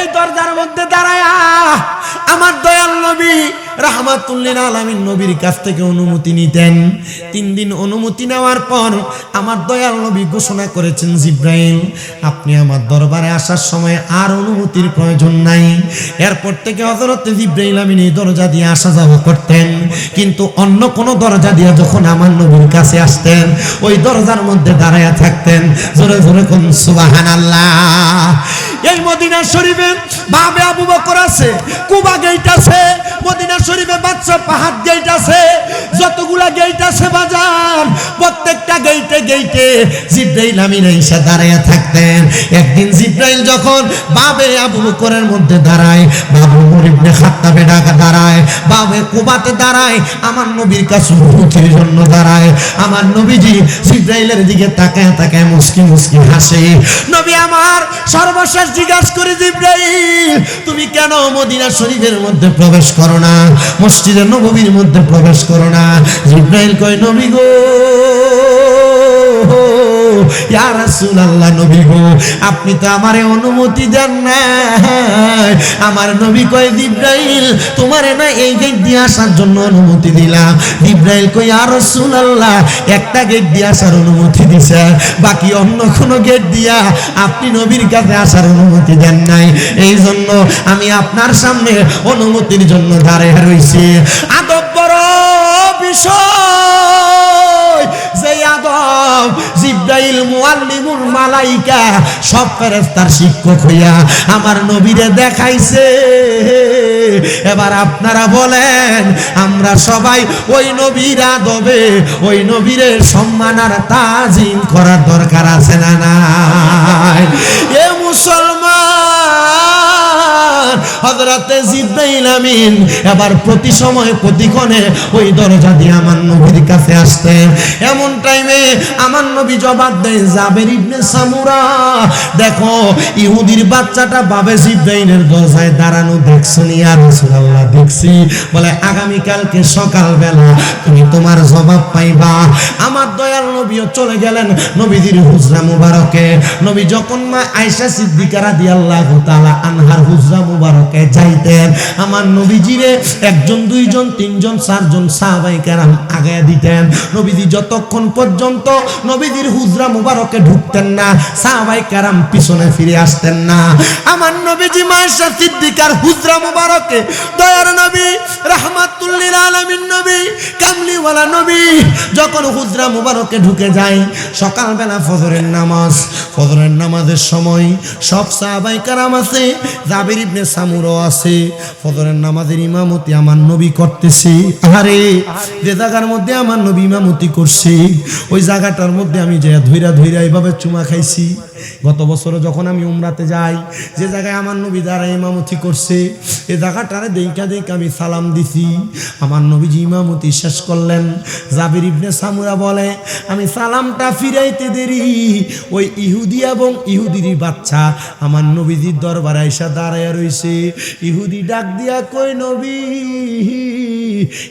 এই দরজার মধ্যে দাঁড়ায়া আমার দয়াল নবী রাহমাতুল্লিল আলামিন নবীর কাছ থেকে অনুমতি নিতেন। 3 দিন অনুমতি নেওয়ার পর আমার দয়াল নবী ঘোষণা করেছেন, জিব্রাইল আপনি আমার দরবারে আসার সময় আর অনুমতির প্রয়োজন নাই। এরপর থেকে হযরত জিব্রাইল আমিন এই দরজা দিয়ে আসা যাওয়া করতেন, কিন্তু অন্য কোন দরজা দিয়ে যখন আমার নবীর কাছে আসতেন ওই দরজার মধ্যে দাঁড়ায়া থাকতেন। জোরে জোরে কোন সুবহানাল্লাহ। এই মদিনা শরীফে বাবে আবু বকর আছে, কুবা গেট আছে, মদিনা শরীফে বাদশা পাহাড় গেট আছে, যতগুলা গেট আছে বাজার প্রত্যেকটা গেটে গেটে জিব্রাইল আমিন এসে দাঁড়ায়া থাকতেন। একদিন জিব্রাইল যখন বাবে আবু বকরের মধ্যে দাঁড়ায়, বাবু ওমর ইবনে খাত্তাবে দাঁড়ায়, বাবে কুবাতে দাঁড়ায়, আমার নবীর কাছে অনুমতির জন্য দাঁড়ায়। আমার নবীজি জিব্রাইলের দিকে তাকায় তাকায় মুস্কি মুস্কি হাসে। নবী আমার সর্বশেষ জিজ্ঞাসা করে, জিব্রাইল তুমি কেন মদিনা শরীফের মধ্যে প্রবেশ করো না, মসজিদে নববীর মধ্যে প্রবেশ করো না? জিব্রাইল কয়, নবী গো, ইয়া রাসূলুল্লাহ, নবী গো আপনি তো আমারে অনুমতি দেন না। আমার নবী কয়, জিব্রাইল তোমারে না এই গেট দিয়ে আসার জন্য অনুমতি দিলাম। জিব্রাইল কয়, ইয়া রাসূলুল্লাহ একটা গেট দিয়ে আসার অনুমতি দিছে, বাকি অন্য কোন গেট দিয়া আপনি নবীর কাছে আসার অনুমতি দেন নাই, এই জন্য আমি আপনার সামনে অনুমতির জন্য দাঁড়িয়ে রইছি। আদব বড় বিষয়, যে আদব জিব্রাইল মুআল্লিমুল মালাইকা সব ফেরেশতার শিক্ষক হইয়া আমার নবীরে দেখাইছে। এবার আপনারা বলেন, আমরা সবাই ওই নবীর আদবে ওই নবীরে সম্মান আর তাজিম করার দরকার আছে না নাই? এ মুসলমান, হযরতে জিব্রাইল আমিন এবার প্রতি সময় প্রতিক্ষণে ওই দরজা দিয়ে আমার নবীর কাছে আসতেন। এমন টাইমে আমার নবী জবাব দেয়, জাবের ইবনে সামুরা, দেখো ইহুদির বাচ্চাটা বাবে জিব্রাইলের দরজায় দাঁড়ানো দেখছনি? ইয়া রাসূলুল্লাহ দেখছি। বলে আগামীকালকে সকালবেলা তুমি তোমার জবাব পাইবা। আমার দয়াল নবীও চলে গেলেন নবীজির হুজরা মুবারকে। নবী যখন মা আয়েশা সিদ্দিকা রাদিয়াল্লাহু তাআলা আনহার হুজরা মুবারকে যাইতেন, আমার নবীজিরে একজন দুইজন তিনজন চারজন সাহাবায়ে কেরাম আগায়া দিতেন। নবীজি যতক্ষণ পর্যন্ত নবীজির হুজরা মুবারকে ঢুকতেন না, সাহাবায়ে কেরাম পিছনে ফিরে আসতেন না। আমার নবীজি মা আয়েশা সিদ্দিকার হুজরা মুবারকে দয়ার নবী রাহমাতুল্লিল আলামিন নবী কামলিওয়ালা নবী যখন হুজরা মুবারকে ঢুকে যায়, সকালবেলা ফজরের নামাজের সময় সব সাহাবায়ে কেরাম আছে, জাবের ইবনে সামুরা আছে, ফজরের নামাজের ইমামতি আমার নবী করতেছে। আরে যে জায়গার মধ্যে আমার নবী ইমামতি করছে ওই জায়গাটার মধ্যে আমি যে ধইরা এইভাবে চুমা খাইছি। গত বছরে যখন আমি উমরাতে যাই, যে জায়গায় আমার নবী দ্বারা ইমামতি করছে এই জায়গাটারে দেখা আমি সালাম দিছি। আমার নবীজি ইমামতি শেষ করলেন, জাবের ইবনে সামুরা বলে আমি সালামটা ফিরাইতে দেরি ওই ইহুদি এবং ইহুদির বাচ্চা আমার নবীজির দরবারে আইসা দাঁড়ায় রইছে। ইহুদি ডাক দিয়া কই, নবী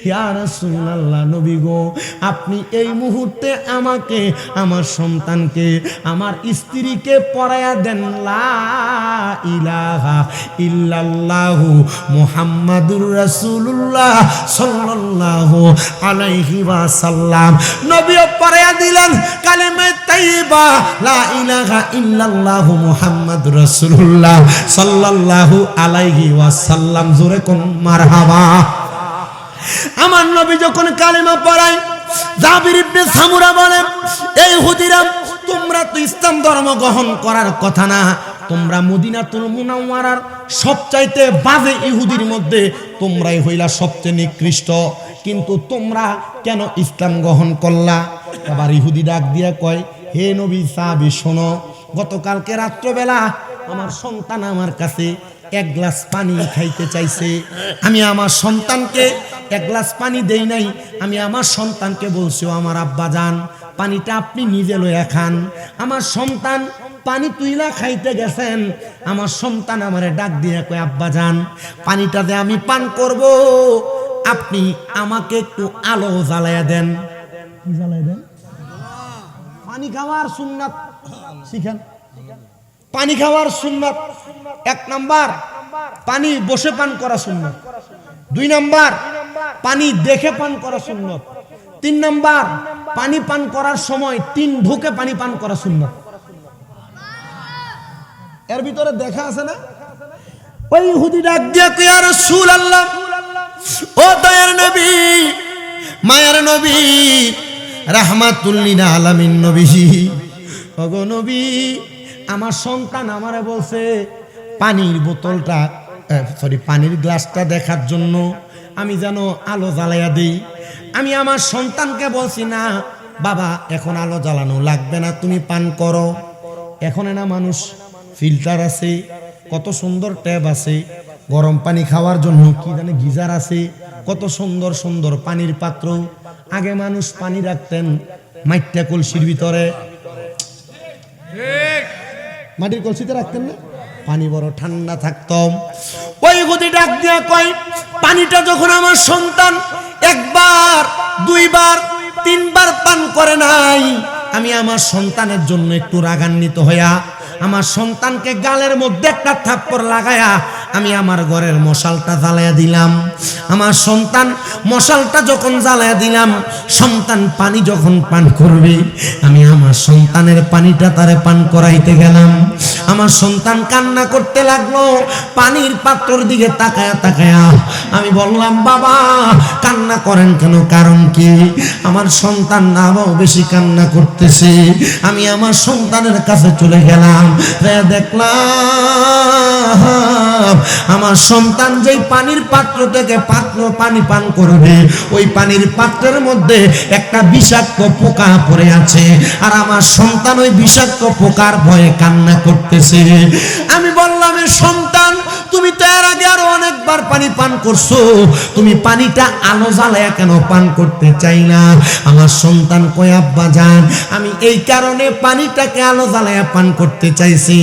ইয়া রাসূলুল্লাহ, নবী গো আপনি এই মুহূর্তে আমাকে, আমার সন্তানকে, আমার স্ত্রীকে পড়ায়া দেন লা ইলাহা ইল্লাল্লাহু মুহাম্মাদুর রাসূলুল্লাহ সাল্লাল্লাহু আলাইহি ওয়াসাল্লাম। নবীও পড়ায়া দিলেন কালেমা তাইয়্যিবা লা ইলাহা ইল্লাল্লাহু মুহাম্মাদুর রাসূলুল্লাহ সাল্লাল্লাহু আলাইহি ওয়াসাল্লাম। জোরে কোন মারহাবা। আমার নবী যখন কালেমা পড়ায়, জাবির ইবনে সামুরা বলেন, এই ইহুদিরা তোমরা তো ইসলাম ধর্ম গ্রহণ করার কথা না, তোমরা মদিনাতুল মুনাওয়ারার সবচাইতে বাজে ইহুদির মধ্যে তোমরাই হইলা সবচেয়ে নিকৃষ্ট, কিন্তু তোমরা কেন ইসলাম গ্রহণ করলা? আবার ইহুদি ডাক দিয়া কয়, হে নবী সাহাবী শোনো, গতকালকে রাত্রবেলা আমার সন্তান আমার কাছে এক গ্লাস পানি খাইতে চাইছে, আমি আমার সন্তানকে এক গ্লাস পানি দেই নাই, আমি আমার সন্তানকে বলছি, আমার আব্বা যান পানিটা আপনি নিজে লইয়া খান। আমার সন্তান পানি তুইলা খাইতে গেছেন, আমার সন্তান আমারে ডাক দিয়ে কয়, আব্বা যান পানিটা যে আমি পান করব আপনি আমাকে একটু আলো জ্বালায়া দেন। কি জ্বালায়া দেন? পানি খাওয়ার সুন্নাত শিখেন। পানি খাওয়ার সুন্নাত, 1 নাম্বার পানি বসে পান করা সুন্নাত, 2 নাম্বার পানি দেখে পান করা সুন্নাত, 3 নাম্বার পানি পান করার সময় 3 ঢোকে পানি পান করা সুন্নাত। এর ভিতরে দেখা আছে না? ওই ইহুদি ডাক দিয়া কই, ইয়া রাসূলুল্লাহ, ও দয়ার নবী, মায়ার নবী, রাহমাতুল লিল আলামিন নবী, ওগো নবী, আমার সন্তান আমারে বলছে পানির বোতলটা পানির গ্লাসটা দেখার জন্য আমি যেন আলো জ্বালাইয়া দিই। আমি আমার সন্তানকে বলছি, না বাবা, এখন আলো জ্বালানো লাগবে না, তুমি পান করো। এখন না মানুষ ফিল্টার আছে, কত সুন্দর ট্যাপ আছে, গরম পানি খাওয়ার জন্য কি জানে গিজার আছে, কত সুন্দর সুন্দর পানির পাত্র। আগে মানুষ পানি রাখতেন মাটির কলসির ভিতরে, মাটির কলসিতে রাখতেন না, পানি বড় ঠান্ডা থাকতো। ওই গদি ডাক দিয়া কয়, পানিটা যখন আমার সন্তান 1 বার 2 বার 3 বার পান করে নাই, আমি আমার সন্তানের জন্য একটু রাগান্বিত হইয়া আমার সন্তানকে গালের মধ্যে একটা থাপ্পড় লাগায়া আমি আমার ঘরের মশালটা জ্বালায়া দিলাম। আমার সন্তান মশালটা যখন জ্বালায়া দিলাম, সন্তান পানি যখন পান করবে, আমি আমার সন্তানের পানিটা তারে পান করাইতে গেলাম। আমার সন্তান কান্না করতে লাগলো, পানির পাত্রর দিকে তাকায়া তাকায়া। আমি বললাম, বাবা কান্না করেন কেন, কারণ কি? আমার সন্তান আরো বেশি কান্না করতেছে। আমি আমার সন্তানের কাছে চলে গেলাম, দেখলাম আমার সন্তান যেই পানির পাত্র থেকে পানি পান করবে, ওই পানির পাত্রের মধ্যে একটা বিষাক্ত পোকা পড়ে আছে, আর আমার সন্তান ওই বিষাক্ত পোকার ভয়ে কান্না করতেছে। আমি বললাম, সন্তান তুমি তো এর আগে আরো অনেকবার পানি পান করছো, তুমি পানিটা আলো জ্বালায়া কেন পান করতে চাই না? আমার সন্তান কয়, আব্বা জান, আমি এই কারণে পানিটাকে আলো জ্বালায়া পান করতে চাইছি।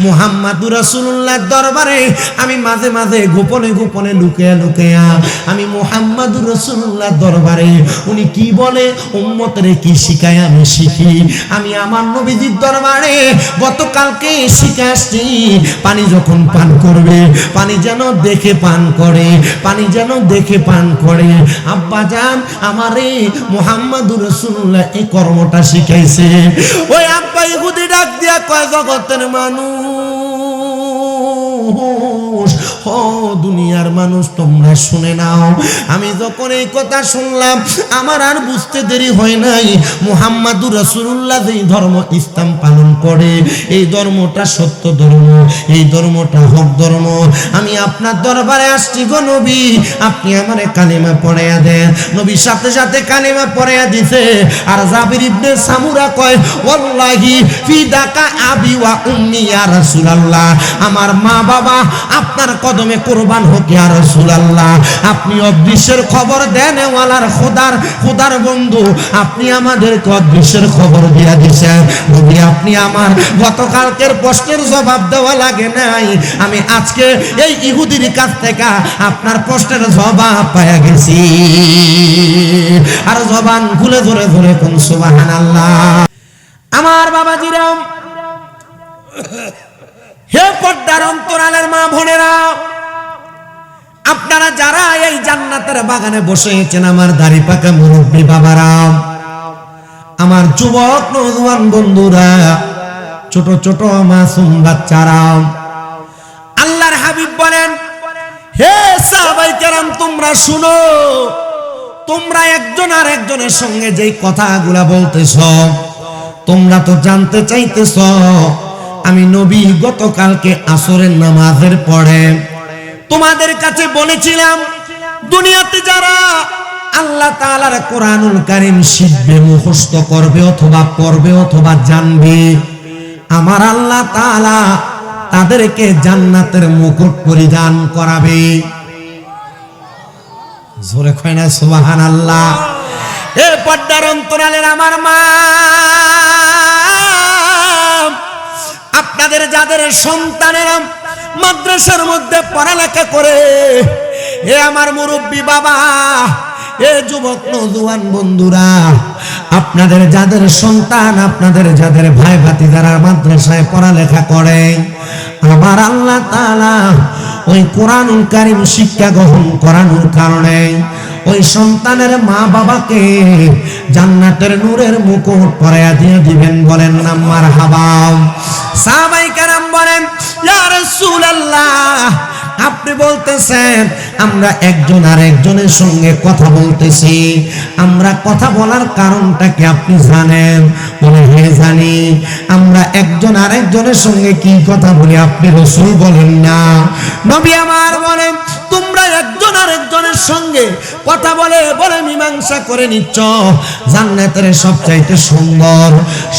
মুহাম্মাদুর রাসূলুল্লাহর দরবারে আমি মাঝে মাঝে গোপনে গোপনে লুকিয়ে লুকিয়ে আমি মুহাম্মাদুর রাসূলুল্লাহর দরবারে উনি কি বলে, উম্মতরে কি শিখায় আমি শিখি। আমি আমার নবীজির দরবারে গতকালকে শিখে আসছি, পানি যখন পান করবে পানি যেন দেখে পান করে, পানি যেন দেখে পান করে। আব্বা জান, আমারে মুহাম্মাদুর রাসূলুল্লাহ এই কর্মটা শিখাইছে। ওই আব্বা ইহুদি ডাক দিয়া কয়, জগতের মানুষ, ও দুনিয়ার মানুষ, তোমরা শুনে নাও। আমি যখন এই কথা শুনলাম, আমার আর বুঝতে দেরি হয় নাই, মুহাম্মাদুর রাসূলুল্লাহ যেই ধর্ম ইসলাম পালন করে, এই ধর্মটা সত্য ধর্ম, এই ধর্মটা হক ধর্ম। আমি আপনার দরবারে আসছি গো নবী, আপনি আমারে কালিমা পড়াইয়া দেন। নবীর সাথে সাথে কালিমা পড়াইয়া দিছে। আর জাবির ইবনে সামুরা কয়, ওয়াল্লাহি ফিদাকা আবি ওয়া উম্মি ইয়া রাসূলুল্লাহ, আমার মা বাবা আপনার কদমে কুরবান হোক ইয়া রাসূলুল্লাহ। আপনি অদৃশ্যের খবর দেন, ওয়ালার খোদার বন্ধু, আপনি আমাদেরকে অদৃশ্যের খবর দিয়া দিয়েছেন। নবী, আপনি আমার গতকালকের প্রশ্নের জবাব দেওয়া লাগে নাই, আমি আজকে এই ইহুদির কাছ থেকে আপনার প্রশ্নের জবাব পাইয়া গেছি। আর জবান খুলে ধরে ধরে কোন সুবহানাল্লাহ। আমার বাবাজিরা, হে পর্দার অন্তরালের মা বোনেরা, আপনারা যারা এই জান্নাতের বাগানে বসেছেন, আমার দাড়ি পাকা মুরব্বী বাবারা, আমার যুবক নওজোয়ান বন্ধুরা, ছোট ছোট মাসুম বাচ্চারা, আল্লাহর হাবিব বলেন, হে সাহাবায়ে কেরাম, তোমরা শুনো, তোমরা একজন আর একজনের সঙ্গে যেই কথাগুলা বলতেছ, তোমরা তো জানতে চাইতেছ আমি নবী গতকালকে আসরের নামাজের পরে তোমাদের কাছে বলেছিলাম, দুনিয়াতে যারা আল্লাহ তাআলার কোরআনুল কারীম শিখবে, মুখস্থ করবে অথবা পড়বে অথবা জানবে, আমার আল্লাহ তাআলা তাদেরকে জান্নাতের মুকুট পরিধান করাবে। জোরে কয় না সুবহানাল্লাহ। এ পর্দার অন্তরালের আমার মা, আপনাদের যাদের সন্তানেরা মাদ্রাসার মধ্যে পড়ালেখা করে, এ আমার মুরব্বী বাবা, এ যুবক নওজোয়ান বন্ধুরা, আপনাদের যাদের সন্তান, আপনাদের যাদের ভাই ভাতিজারা মাদ্রাসায় পড়ালেখা করে, আমার আল্লাহ তাআলা ওই কোরআনুল কারীম শিক্ষা গ্রহণ করানোর কারণে ওই সন্তানের মা বাবাকে জান্নাতের নূরের মুকুট পরাইয়া দিয়ে দিবেন। বলেন না মারহাবা। সাহাবায়ে কেরাম বলেন, ইয়া রাসূলুল্লাহ, আপনি বলতেছেন আমরা একজন আর একজনের সঙ্গে কথা বলতেছি, আমরা কথা বলার কারণটা কি আপনি জানেন? বলে হ্যাঁ জানি। আমরা একজন আর একজনের সঙ্গে কি কথা বলি আপনি রাসূল বলেন না? নবী আমার বলেন, তোমরা একজন আর একজনের সঙ্গে কথা বলে বলে মীমাংসা করে নিচ্ছ জান্নাতের সবচাইতে সুন্দর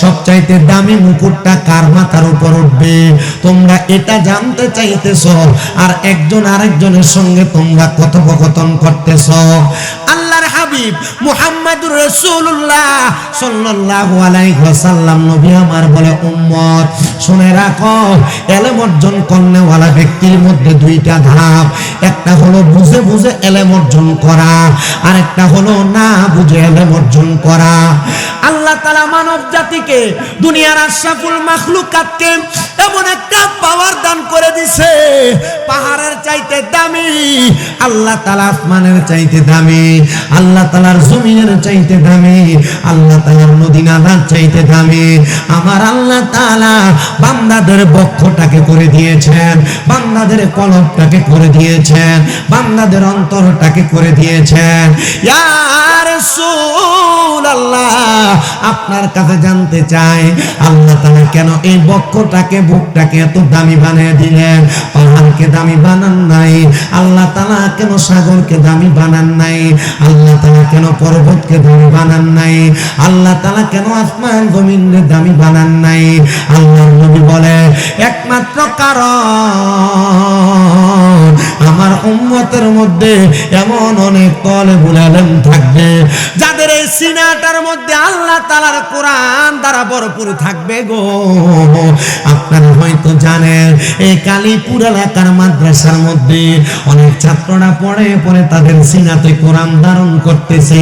সবচাইতে দামি মুকুটটা কার মাথার উপর উঠবে তোমরা এটা জানতে চাইতেছো, আর একজন আরেকজনের সঙ্গে তোমরা কথোপকথন করতেছো। আল্লাহর হাবিব মুহাম্মদুর রাসূলুল্লাহ সাল্লাল্লাহু আলাইহি ওয়াসাল্লাম নবী আমার বলে, উম্মত শুনে রাখো, ইলম অর্জন করনেওয়ালা ব্যক্তির মধ্যে দুইটা ধাপ, একটা হলো বুঝে বুঝে ইলম অর্জন করা, আর একটা হলো না বুঝে ইলম অর্জন করা। আল্লাহ তাআলা মানব জাতিকে, দুনিয়ার আশরাফুল মাখলুকাতকে এমন একটা পাওয়ার দান করে দিছে, পাহাড়ের চাইতে দামি, আল্লাহ তাআলা আসমানের চাইতে দামি, আল্লাহ তাআলার জমিনের চাইতে দামি, আল্লাহ তাআলার নদী নালার চাইতে দামি। আমার আল্লাহ তাআলা বান্দাদের বক্ষটাকে করে দিয়েছেন, বান্দাদের কলবটাকে করে দিয়েছেন, বান্দাদের অন্তরটাকে করে দিয়েছেন। ইয়া রাসূলুল্লাহ, আপনার কাছে জানতে চাই আল্লাহ তাআলা কেন এই বক্ষটাকে বুকটাকে এত দামি বানিয়ে দিলেন? পাহাড়কে দামি বানান নাই আল্লাহ তাআলা, কেন সাগরকে দামি বানান নাই আল্লাহ তাআলা, কেন পর্বতকে দামি বানান নাই আল্লাহ তাআলা, কেন আসমান জমিনকে দামি বানান নাই? আল্লাহর নবী বলে একমাত্র কারণ আমার উম্মতের মধ্যে এমন অনেক তালেবুল ইলম থাকবে যাদের এই সিনাটার মধ্যে আল্লাহ তাআলার কোরআন দ্বারা ভরপুর থাকবে গো। আপনারা হয়তো জানেন এই কালীপুর এলাকার মাদ্রাসার মধ্যে অনেক ছাত্ররা পড়ে পড়ে তাদের সিনাতে কোরআন ধারণ করতেছে।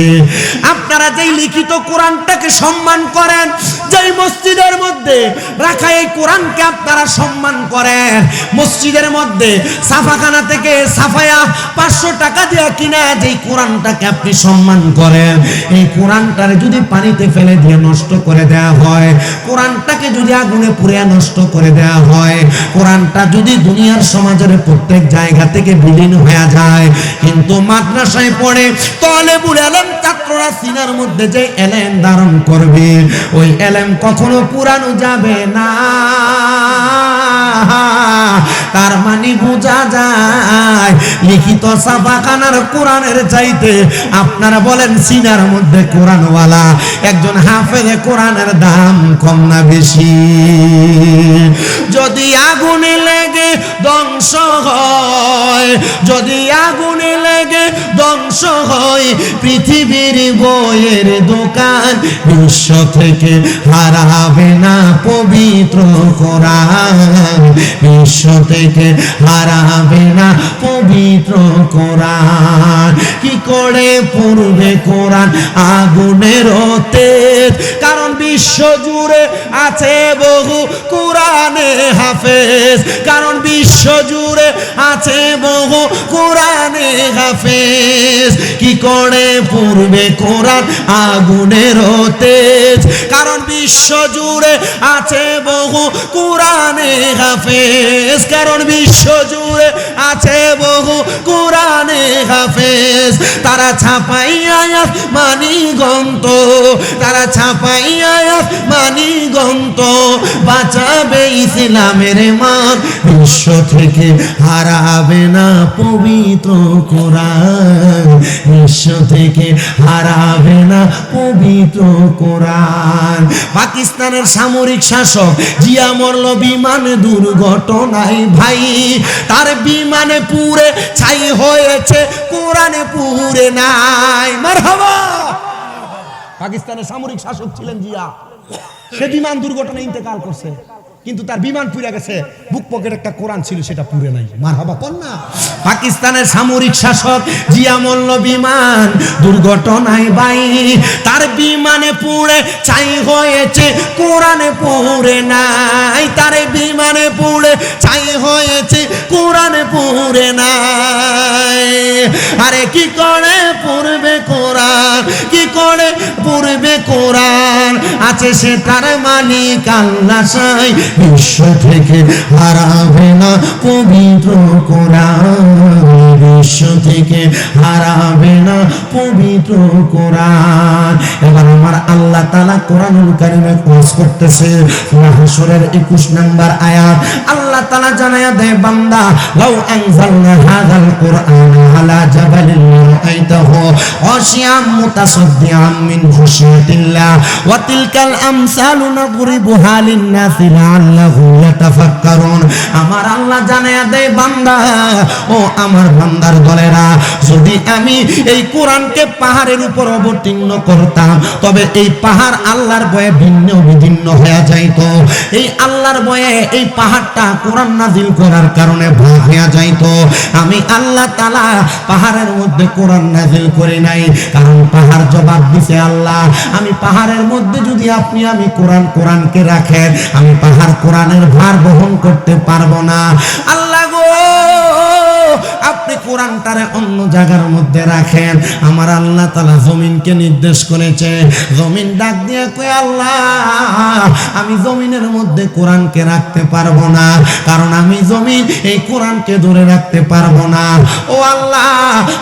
আপনারা যেই লিখিত কোরআনটাকে সম্মান করেন, যেই মসজিদের মধ্যে রাখা এই কোরআনকে আপনারা সম্মান করেন, মসজিদের মধ্যে ছাপাখানা থেকে ছাপায়া 500 টাকা দিয়ে কিনা যেই কোরআনটাকে আপনি সম্মান করেন, এই কোরআনটারে যদি পানিতে ফেলে দিয়ে নষ্ট করে দেওয়া হয়, কোরআনটাকে যদি আগুনে পুড়িয়ে নষ্ট করে দেওয়া হয়, কোরআনটা যদি দুনিয়ার সমাজের প্রত্যেক জায়গা থেকে বিলীন হয়ে যায়, কিন্তু মাদ্রাসায় পড়ে তালেবুল ইলম ছাত্ররা সিনার মধ্যে যে ইলম ধারণ করবে ওই ইলম কখনো পুরানো যাবে না। তার মানে বোঝা যায় লিখিত ছাপাখানার কোরআনের চাইতে আপনারা বলেন সিনার মধ্যে কোরআনওয়ালা একজন হাফেজে কোরআনের দাম কম না বেশি? যদি আগুনে লেগে ধ্বংস হয়, যদি আগুনে লেগে ধ্বংস হয় পৃথিবীর বইয়ের দোকান, বিশ্ব থেকে হারাবে না পবিত্র কোরআন, বিশ্ব থেকে হারাবে না পবিত্র কোরআন। কি করে পড়বে কোরআন আগুনের তেজ? কারণ বিশ্ব জুড়ে আছে বহু কোরআনে হাফেজ, কারণ বিশ্ব জুড়ে আছে বহু কোরআনে হাফেজ। কি করে পড়বে কোরআন আগুনের তেজ? কারণ বিশ্ব জুড়ে আছে বহু কোরআনে হাফেজ, কারণ বিশ্ব জুড়ে আছে বহু কোরআনে হাফেজ। তারা ছাপাইয়া মানি গন্ত, তারা ছাপাইয়া মানি গন্ত, বাঁচাবে ইসলামের মান, বিশ্ব থেকে হারাবে না পবিত্র কোরআন, বিশ্ব থেকে হারাবে না পবিত্র কোরআন। পাকিস্তানের সামরিক শাসক জিয়া মরল বিমানে দুর্ঘটনায় ভাই, তার বিমানে পুড়ে ছাই হয়েছে, কোরআনে পুড়ে নাই। মারহাবা। পাকিস্তানের সামরিক শাসক ছিলেন জিয়া, সে বিমান দুর্ঘটনায় ইন্তেকাল করছে, কিন্তু তার বিমান পুড়ে গেছে, বুক পকেট একটা কোরআন ছিল সেটা পুড়ে নাই। মারহাবা কোন না। পাকিস্তানের সামরিক শাসক জিয়া মল্ল বিমান দুর্ঘটনায় বাই, তার বিমানে পুড়ে ছাই হয়েছে, কোরআনে পুড়ে নাই। তার বিমানে পুড়ে ছাই হয়েছে, কোরআনে পুড়ে নাই। আরে কি করে পড়বে কোরআন, কি করে পড়বে কোরআন, আছে সে তার মালিক আল্লাহ সাই, বিশ্ব থেকে হারাবে না পবিত্র কোরআন, বিশ্ব থেকে হারাবে না পবিত্র কোরআন। এবার আমার আল্লাহ তাআলা কোরআনুল কারীমে কোর্স করতেছে হাসরের 21 নম্বর আয়াত। আল্লাহ তাআলা জানায়া দেয়, বান্দা লাউ আনজালনা হাযাল কোরআন আলা জাবালিন রাআইতাহু খাশিয়াম মুতাসাদ্দিআম মিন খাশিয়াতিল্লাহ ওয়া তিলকাল আমসালু নাদরিবুহা লিন-নাসি লাআল্লাহুম ইয়াতাফাক্কারুন। আমার আল্লাহ জানায়া দেয়, বান্দা ও আমার বান্দার দলেরা, যদি আমি এই কোরআনকে পাহাড়ের উপর অবতীর্ণ করতাম, তবে এই পাহাড় আল্লাহর ভয়ে ভিন্ন বিভিন্ন হয়ে যাইত। এই আল্লাহর ভয়ে এই পাহাড়টা কোরআন নাজিল করার কারণে ভাগ হয়ে যাইত। আমি আল্লাহ তাআলা পাহাড়ের মধ্যে কোরআন নাজিল করি নাই, কারণ পাহাড় জবাব দিছে আল্লাহ, আমি পাহাড়ের মধ্যে যদি আপনি আমি কোরআনকে রাখেন, আমি পাহাড় কোরআনের ভার বহন করতে পারবো না। আল্লাহ গো, আপনি কোরআনটারে অন্য জায়গার মধ্যে রাখেন। আমার আল্লাহ তাআলা জমিনকে নির্দেশ করেছে, জমিন ডাক দিয়ে কয়, আল্লাহ আমি জমিনের মধ্যে কোরআনকে রাখতে পারবো না, কারণ আমি জমিন এই কোরআনকে ধরে রাখতে পারবো না। ও আল্লাহ,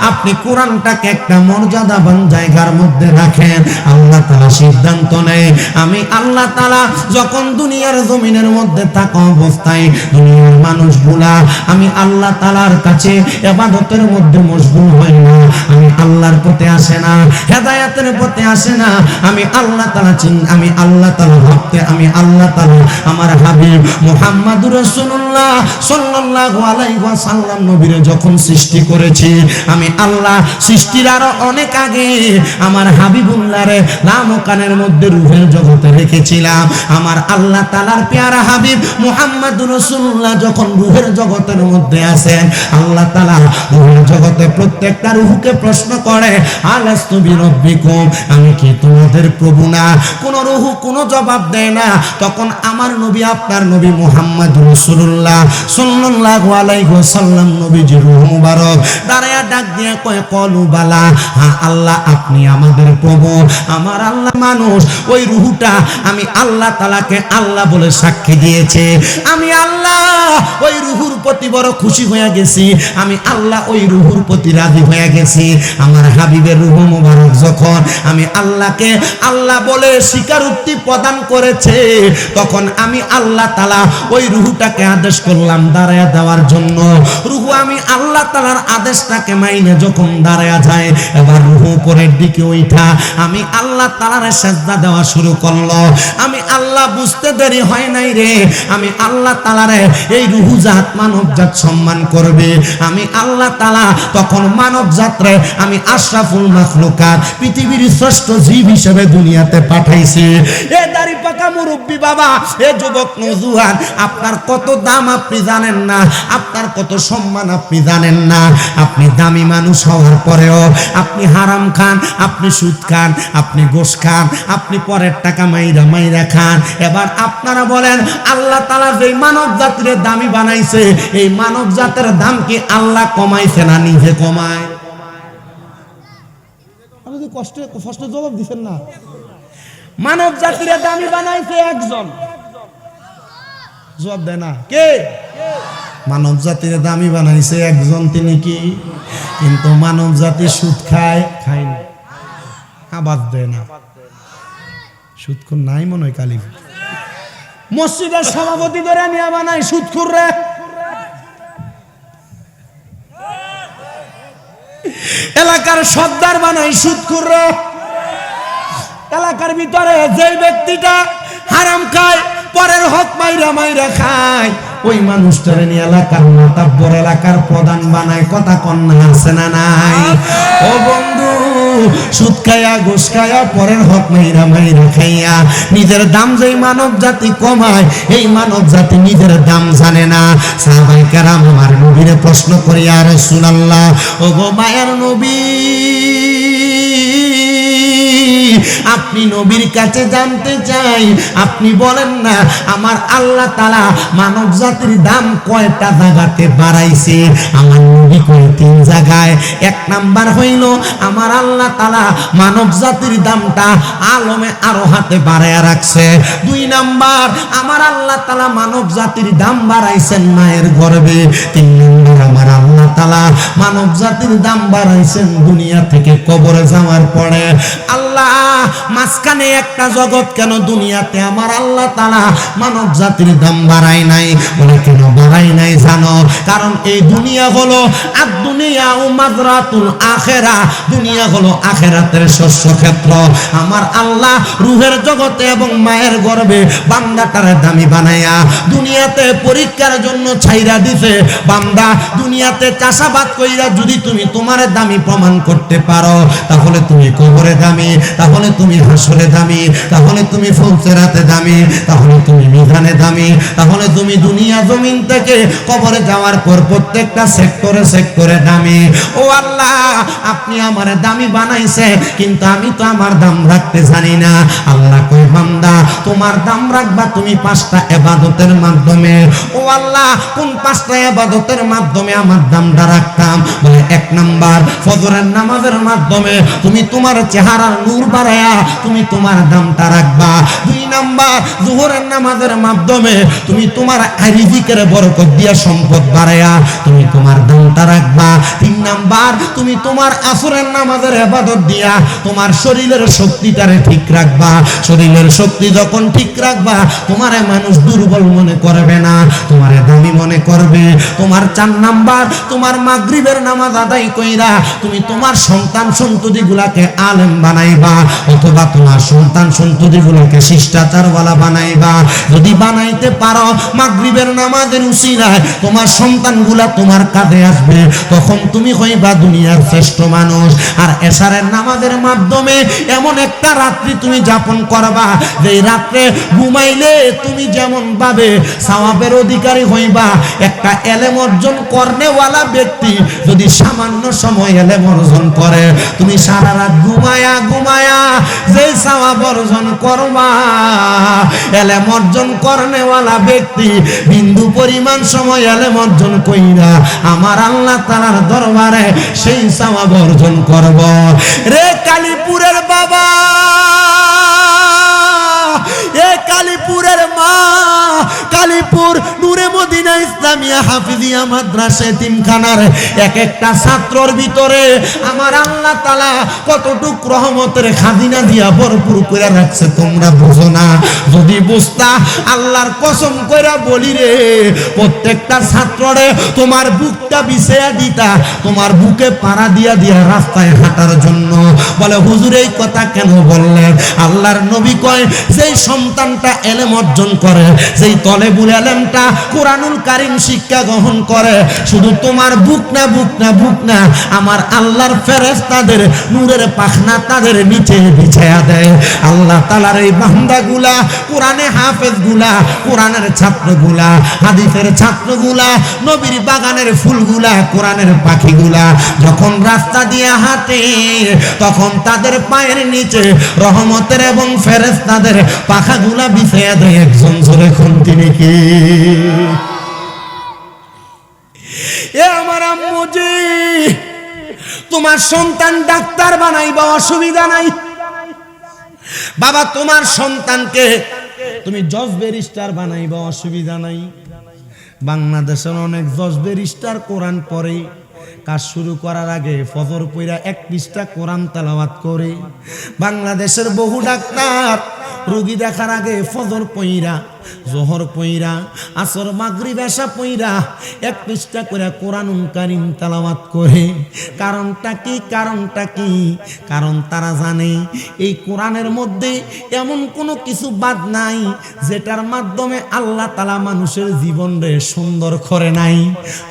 আপনি কোরআনটাকে একটা মর্যাদাবান জায়গার মধ্যে রাখেন। আল্লাহ তাআলা সিদ্ধান্ত নেয়, আমি আল্লাহ তাআলা যখন দুনিয়ার জমিনের মধ্যে থাকা অবস্থায় দুনিয়ার মানুষগুলা আমি আল্লাহ তাআলার কাছে ইবাদতের মধ্যে মশগুল হয় না, আমি আল্লাহর পথে আসে না, হেদায়েতের পথে আসে না, আমি আল্লাহ তাআলা আমি আল্লাহ তাআলা ভাবতে, আমি আল্লাহ তাআলা আমার হাবিব মুহাম্মদুর রাসূলুল্লাহ সাল্লাল্লাহু আলাইহি ওয়াসাল্লাম নবীরে যখন সৃষ্টি করেছি, আমি আল্লাহ সৃষ্টির আরো অনেক আগে আমার হাবিবুল্লাহরে লামকানের মধ্যে রূহের জগতে রেখেছিলাম। আমার আল্লাহ তাআলার পেয়ারা হাবিব মুহাম্মদুর রাসূলুল্লাহ যখন রূহের জগতের মধ্যে আছেন, আল্লাহ তাআলা রূহের জগতে প্রত্যেকটা রূহকে প্রশ্ন করে, আলাস্তু বিরব্বিকুম, আমি কি তোমাদের প্রভু না? কোন রূহ কোন জবাব দেয় না। তখন আমার নবী, আপনার নবী মুহাম্মদুর রাসূলুল্লাহ সাল্লাল্লাহু আলাইহি ওয়াসাল্লাম নবীজির রূহ মুবারক দাঁড়ায়া ডাক দিয়ে কয়, কলু বালা, হ্যাঁ আল্লাহ আপনি আমাদের প্রভু। আমার আল্লাহ মানুষ, ওই রূহটা আমি আল্লাহ তাআলাকে আল্লাহ বলে সাক্ষী দিয়েছে। আমি আল্লাহ ওই রূহুর প্রতি বড় খুশি হয়ে গেছি, আমি আল্লাহ ওই রূহুর প্রতি রাজি হয়ে গেছি। আমার হাবিবের রূহ মুবারক যখন আমি আল্লাহকে আল্লাহ বলে স্বীকারোক্তি প্রদান করেছে, তখন আমি আল্লাহ তাআলা ওই রূহটাকে আদেশ করলাম দাঁড়ায়া দেওয়ার জন্য। রূহ আমি আল্লাহ তাআলার আদেশটাকে মাইনে যখন দাঁড়ায়া যায়, এবার রূহ উপরের দিকে ওইটা আমি আল্লাহ তাআলার সিজদা দেওয়া শুরু করলো। আমি আল্লাহ বুঝতে দেরি হয় নাই রে, আমি আল্লাহ তাআলারে এই রূহ জাত মানব জাত সম্মান করবে। আমি আল্লাহ তাআলা তখন মানব জাতরে আমি আশরাফুল মাখলুকাত, পৃথিবীর শ্রেষ্ঠ জীব হিসেবে দুনিয়াতে পাঠাইছি। এ দাড়ি পাকা মুরব্বি বাবা, এ যুবক নওজোয়ান, আপনার কত দাম আপনি জানেন না, আপনার কত সম্মান আপনি জানেন না। আপনি দামি মানুষ হওয়ার পরেও আপনি হারাম খান, আপনি সুদ খান, আপনি ঘুষ খান, আপনি পরের টাকা মাইরা খান। এবার আপনারা বলেন, আল্লাহ তাআলা যে মানব জাতির দামি বানাইছে, এই মানব জাতের দাম কি আল্লাহ কমাইছে না নিজে কমায়? আপনি কষ্ট জবাব দিচ্ছেন না। মানব জাতির দামি বানাইছে একজন, জবাব দেয় না কে? মানব জাতির দামি বানাইছে একজন, তিনি কি? কিন্তু মানব জাতি সুদ খায় না, আবাদ দেয় না। সুদখোর নাই মনে হয় কালী মসজিদের সভাপতি ধরে নিয়ে বানায় সুদখোর রে। এলাকার সর্দার বানাই সুদখোর রে। এলাকার ভিতরে যে ব্যক্তিটা হারাম খায়, পরের হক মাইরা খায়, ওই মানুষটারে নিয়ে এলাকার মাতাব্বর, এলাকার প্রধান বানায়। কথা কন্যা আছে না নাই? ও বন্ধু, সুদ খাইয়া ঘুষ খাইয়া পরের হক মাইরা মাইরা খাইয়া নিজের দাম যেই মানব জাতি কমায় এই মানব জাতি নিজের দাম জানে না। সাহাবায়ে কেরাম আমার নবীরে প্রশ্ন করে, ইয়া রাসূলুল্লাহ, ও গো মায়ের নবী, আপনি নবীর কাছে জানতে চাই, আপনি বলেন না আমার আল্লাহ তাআলা মানব জাতির দাম কয়টা জায়গাতে বাড়াইছে? আমার নবী কয় 3 জায়গায়। 1 নাম্বার হইল আমার আল্লাহ তাআলা মানব জাতির দামটা আলমে আরো হাতে বাড়ায়া রাখছে। 2 নাম্বার আমার আল্লাহ তাআলা মানব জাতির দাম বাড়াইছেন মায়ের গর্ভে। 3 নাম্বার আমার আল্লাহ তাআলা মানব জাতির দাম বাড়াইছেন দুনিয়া থেকে কবরে যাওয়ার পরে। আল্লাহ মাঝখানে একটা জগৎ কেন দুনিয়াতে আমার আল্লাহ তাআলা মানব জাতির দাম বাড়ায় নাই? বলে কেন বাড়ায় নাই জানো? কারণ এই দুনিয়া হলো আর দুনিয়া ও মাযরাতুল আখিরা, দুনিয়া হলো আখিরাতের শস্য ক্ষেত্র। আমার আল্লাহ রূহের জগতে এবং মায়ের গর্ভে বান্দাটারে দামি বানায়া দুনিয়াতে পরীক্ষার জন্য ছাইরা দিছে। বান্দা দুনিয়াতে চাষাবাদ কইরা যদি তুমি তোমার দামি প্রমাণ করতে পারো, তাহলে তুমি কবরে দামি, তাহলে তুমি হাসরে দামি, তাহলে তুমি ফুলসেরাতে দামি, তাহলে তুমি মিজানে দামি, তাহলে তুমি দুনিয়া জমিন থেকে কবরে যাওয়ার পর প্রত্যেকটা সেক্টরে সেক্টরে দামি। ও আল্লাহ, আপনি আমার দামি বানাইছে, কিন্তু আমি তো আমার দাম রাখতে জানি না। আল্লাহ কই, বান্দা তোমার দাম রাখবা তুমি 5টা ইবাদতের মাধ্যমে। ও আল্লাহ, কোন 5টা ইবাদতের মাধ্যমে আমার দামটা রাখতাম? বলে 1 নাম্বার ফজরের নামাজের মাধ্যমে তুমি তোমার চেহারার নূর বাড়ায়া তুমি তোমার দামটা রাখবা। 2 নাম্বার যোহরের নামাজের মাধ্যমে তুমি তোমার রিজিকের বরকত দিয়া সম্পদ বাড়ায়া তুমি তোমার দামটা রাখবা। 3 নাম্বার তুমি তোমার আসরের নামাজের ইবাদত দিয়া তোমার শরীরের শক্তিটারে ঠিক রাখবা। শরীরের শক্তি যখন ঠিক রাখবা, তোমারে মানুষ দুর্বল মনে করবে না, তোমারে দামি মনে করবে। তোমার 4 নাম্বার তোমার মাগরিবের নামাজ আদায় কইরা তুমি তোমার সন্তান সন্ততিগুলাকে আলেম বানাইবা, অথবা তোমার সন্তান সন্ততিগুলোকে শিষ্টাচারওয়ালা বানাইবা। যদি বানাইতে পারো, মাগরিবের নামাজের উসিলায় তোমার সন্তানগুলা তোমার কাঁধে আসবে, তখন তুমি হইবা দুনিয়ার শ্রেষ্ঠ মানুষ। আর এশারের নামাজের মাধ্যমে এমন একটা রাত্রি তুমি যাপন করবা, যে রাত্রে ঘুমাইলে তুমি যেমন ভাবে সওয়াবের অধিকারী হইবা। একটা এলেম অর্জন করনেওয়ালা ব্যক্তি যদি সামান্য সময় এলেম অর্জন করে, তুমি সারা রাত ঘুমায়া ঘুমায়া যে সওয়াব অর্জন করবা, এলেম অর্জন করনেওয়ালা ব্যক্তি বিন্দু পরিমাণ সময় এলেম অর্জন কইরা আমার আল্লাহ তাআলার দরবারে সেই সওয়াব অর্জন করব। রে কালীপুরের বাবা, এ কালীপুরের মা, কালীপুর নূরে মদিনা ইসলামিয়া হাফিজিয়া মাদ্রাসা এতিমখানার এক একটা ছাত্রর ভিতরে আমার আল্লাহ তাআলা কতটুক রহমতের খাজিনা দিয়া ভরপুর করে রাখছে তোমরা বুঝো না। যদি বুঝতা, আল্লাহর কসম কইরা বলি রে, প্রত্যেকটা ছাত্ররে তোমার বুকটা বিছায়া দিতা, তোমার বুকে পাড়া দিয়া দিয়া রাস্তায় হাঁটার জন্য। বলে হুজুর এই কথা কেন বললেন? আল্লাহর নবী কয়, যেই সন্তানটা এলেম অর্জন করে, যেই তলেবুল এলেমটা কোরআনুল কারীম শিক্ষা গ্রহণ করে, শুধু তোমার বুক না বুক না বুক না, আমার আল্লাহর ফেরেশতাদের নূরের পাখনা তাদের নিচে বিছায়া দেয়। আল্লাহ তাআলার এই বান্দাগুলা, কোরআনে হাফেজগুলা, কোরআনের ছাত্রগুলা, হাদিসের ছাত্রগুলা, নবীর বাগানের ফুলগুলা, কোরআনের পাখিগুলা যখন রাস্তা দিয়ে হাঁটে, তখন তাদের পায়ের নিচে রহমতের এবং ফেরেশতাদের পাখাগুলা বিছায়া দেয়। একজন জোরে কোন তিনি কি? এ আমার আম্মুজি, তোমার সন্তান ডাক্তার বানাইবা অসুবিধা নাই বাবা, তোমার সন্তানকে তুমি জজ ব্যারিস্টার বানাইবা অসুবিধা নাই। বাংলাদেশের অনেক জজ ব্যারিস্টার কোরআন পড়ে, কাজ শুরু করার আগে ফজর পইরা 1 পৃষ্ঠা কোরআন তেলাওয়াত করে। বাংলাদেশের বহু ডাক্তার রোগী দেখার আগে ফজর পইরা জোহর পইরা আসর মাগরিব এশা পইরা এক পৃষ্ঠা করে কোরআনুল কারীম তেলাওয়াত করে। কারণটা কি? কারণ তারা জানে এই কোরআনের মধ্যে এমন কোনো কিছু বাদ নাই যেটার মাধ্যমে আল্লাহ তাআলা মানুষের জীবনরে সুন্দর করে নাই।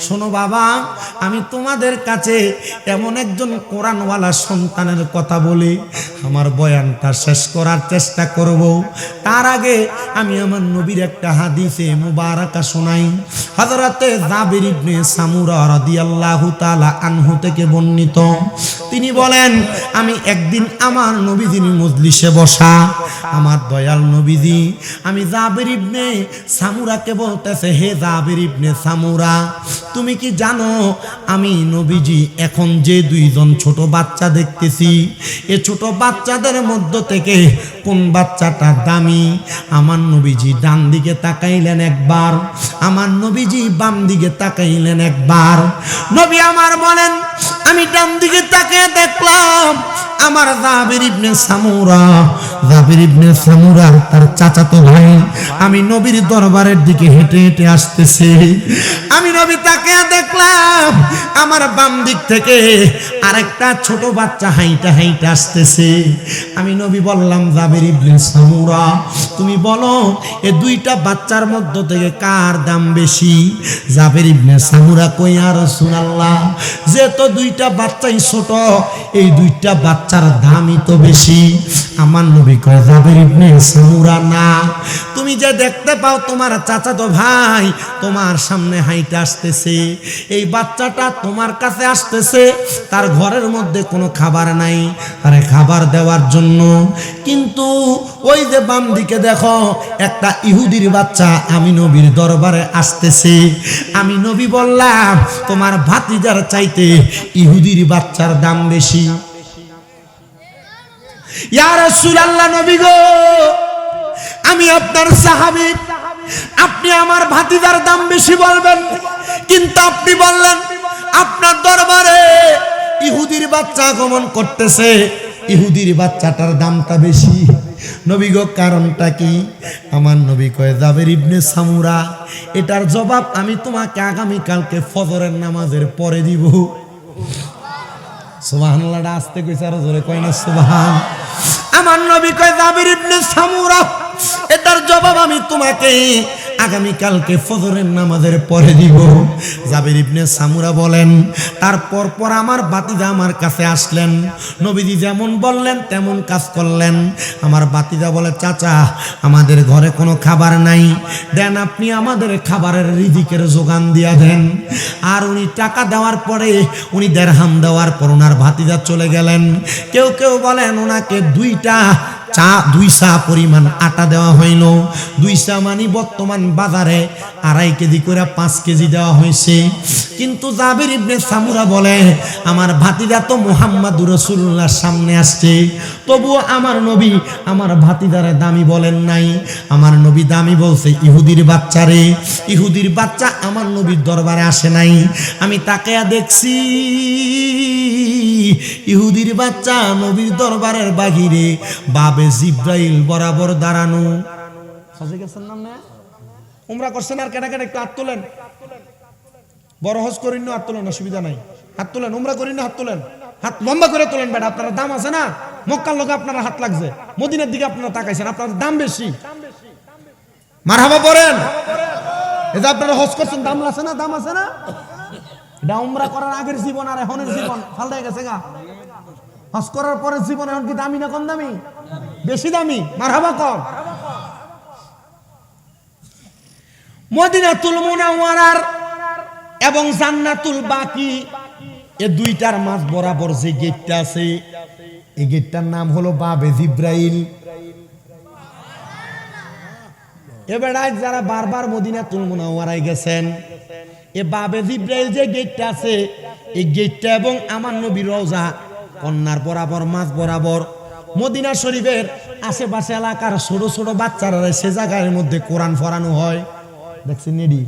শোনো বাবা, আমি তোমাদের কাছে এমন একজন কোরআনওয়ালা সন্তানের কথা বলি, আমার বয়ানটা শেষ করার চেষ্টা করব। তার আগে আমি আমার নবীর একটা হাদিসে মুবারাকা শোনাই। হযরতে জাবির ইবনে সামুরা রাদিয়াল্লাহু তাআলা আনহু থেকে বর্ণিত, তিনি বলেন, আমি একদিন আমার নবীজির মজলিসে বসা, আমার দয়াল নবীজি আমি জাবির ইবনে সামুরাকে বলতেছে, হে জাবির ইবনে সামুরা, তুমি কি জানো আমি নবীজি এখন যে দুইজন ছোট বাচ্চা দেখতেছি, এ ছোট বাচ্চাদের মধ্য থেকে কোন বাচ্চাটা দামি? আমার নবীজি ডান দিকে তাকাইলেন একবার, আমার নবীজি বাম দিকে তাকাইলেন একবার। নবী আমার বলেন, আমি ডান দিকে তাকিয়ে দেখলাম আমার জাবির ইবনে সামুরা তার চাচাতো ভাই আমি নবীর দরবারের দিকে হেঁটে হেঁটে আসতেছে। আমি নবী তাকিয়ে দেখলাম আমার বাম দিক থেকে আরেকটা ছোট বাচ্চা হাইটা হাইটা আসতেছে। আমি নবী বললাম, জাবির ইবনে সামুরা, তুমি বলো এ দুইটা বাচ্চার মধ্য থেকে কার দাম বেশি? জাবির ইবনে সামুরা কই, ইয়া রাসূলুল্লাহ, যে তো দুইটা বাচ্চাই ছোট, এই দুইটা বাচ্চার দামই তো বেশি। আমার নবী কয়, জাবির ইবনে সামুরা, না, তুমি যে দেখতে পাও তোমার চাচাতো ভাই তোমার সামনে হাইটা আসতেছে, এই বাচ্চাটা তোমার কাছে আসতেছে, তার ঘরের মধ্যে কোনো খাবার নাই, আরে খাবার দেওয়ার জন্য। কিন্তু ওই যে বাম দিকে দেখো একটা ইহুদির বাচ্চা আমি নবীর দরবারে আসতেছে। আমি নবী বললাম, তোমার ভাতিজার চাইতে ইহুদির বাচ্চার দাম বেশি। ইয়া রাসূলুল্লাহ, নবী গো, আমি আপনার সাহাবী, আপনি আমার ভাতিজার দাম বেশি বলবেন, কিন্তু আপনি বললেন আপনার দরবারে ইহুদির বাচ্চা আগমন করতেছে, ইহুদির বাচ্চাটার দামটা বেশি। নবী গো, কারণটা কি? আমার নবী কয়, জাবির ইবনে সামুরা, এটার জবাব আমি তোমাকে আগামীকালকে ফজরের নামাজের পরে দিব। সুবহানাল্লাহ, আস্তে কইছে আর জোরে কয় না সুবহান। আমার নবী কয়, জাবির ইবনে সামুরা, এটার জবাব আমি তোমাকে আগামীকালকে ফজরের নামাজের পরে দিব। জাবির ইবনে সামুরা বলেন, তারপর আমার ভাতিজা আমার কাছে আসলেন, নবীজি যেমন বললেন তেমন কাজ করলেন। আমার ভাতিজা বলে, চাচা, আমাদের ঘরে কোনো খাবার নাই, দেন আপনি আমাদের খাবারের রিজিকের যোগান দিয়া দেন। আর উনি টাকা দেওয়ার পরে, উনি দেড়হাম দেওয়ার পর ওনার ভাতিজা চলে গেলেন। কেউ কেউ বলেন ওনাকে দুই সা পরিমাণ আটা দেওয়া হইল। 2 সা মানে বর্তমান বাজারে 2.5 কেজি করে 5 কেজি দেওয়া হয়েছে। কিন্তু জাবির ইবনে সামুরা বলে, আমার ভাতিজা তো মুহাম্মাদুর রাসূলুল্লাহর সামনে আসছে, তবুও আমার নবী আমার ভাতিজারে দামি বলেন নাই। আমার নবী দামি বলছে ইহুদির বাচ্চারে। ইহুদির বাচ্চা আমার নবীর দরবারে আসে নাই। আমি তাকায়া দেখছি ইহুদির বাচ্চা নবীর দরবারের বাহিরে বাবে জিব্রাইল বরাবর দাঁড়ানো। সাজে গেছেন না? উমরা করছেন আর কেটা কেটা একটু হাত তোলেন। বড় হজ করেন না, হাত তোলেন, অসুবিধা নাই, হাত তোলেন। উমরা করেন না, হাত তোলেন, হাত লম্বা করে তোলেন। বেটা, আপনারা দাম আছে না, মক্কার লোকে আপনারা হাত লাগছে, মদিনার দিকে আপনারা তাকাইছেন, আপনাদের দাম বেশি। মারহাবা পড়েন। এই যে আপনারা হজ করছেন, দাম আছে না, দাম আছে না? এটা উমরা করার আগের জীবন আর এখনের জীবন ফালতে গেছে গা। হজ করার পরের জীবন এখন কি দামি না কম দামি? বেশি দামি। মারহাবা কম। মদিনাতুল মুনাওয়ারার এবং জান্নাতুল বাকি, এই দুইটার মাঝ বরাবর যে গেটটা আছে, এই গেটটার নাম হলো বাবে জিব্রাইল। এবার যারা বারবার মদিনাতুল মুনাওয়ারায় গেছেন, এ বাবে জিব্রাইল যে গেটটা আছে, এই গেটটা এবং আমার নবীর রওজা কন্যার বরাবর মাঝ বরাবর মদিনা শরীফের আশেপাশে এলাকার ছোট ছোট বাচ্চারা সে জায়গার মধ্যে কোরআন পড়ানো হয়। দেখছেন নেডি,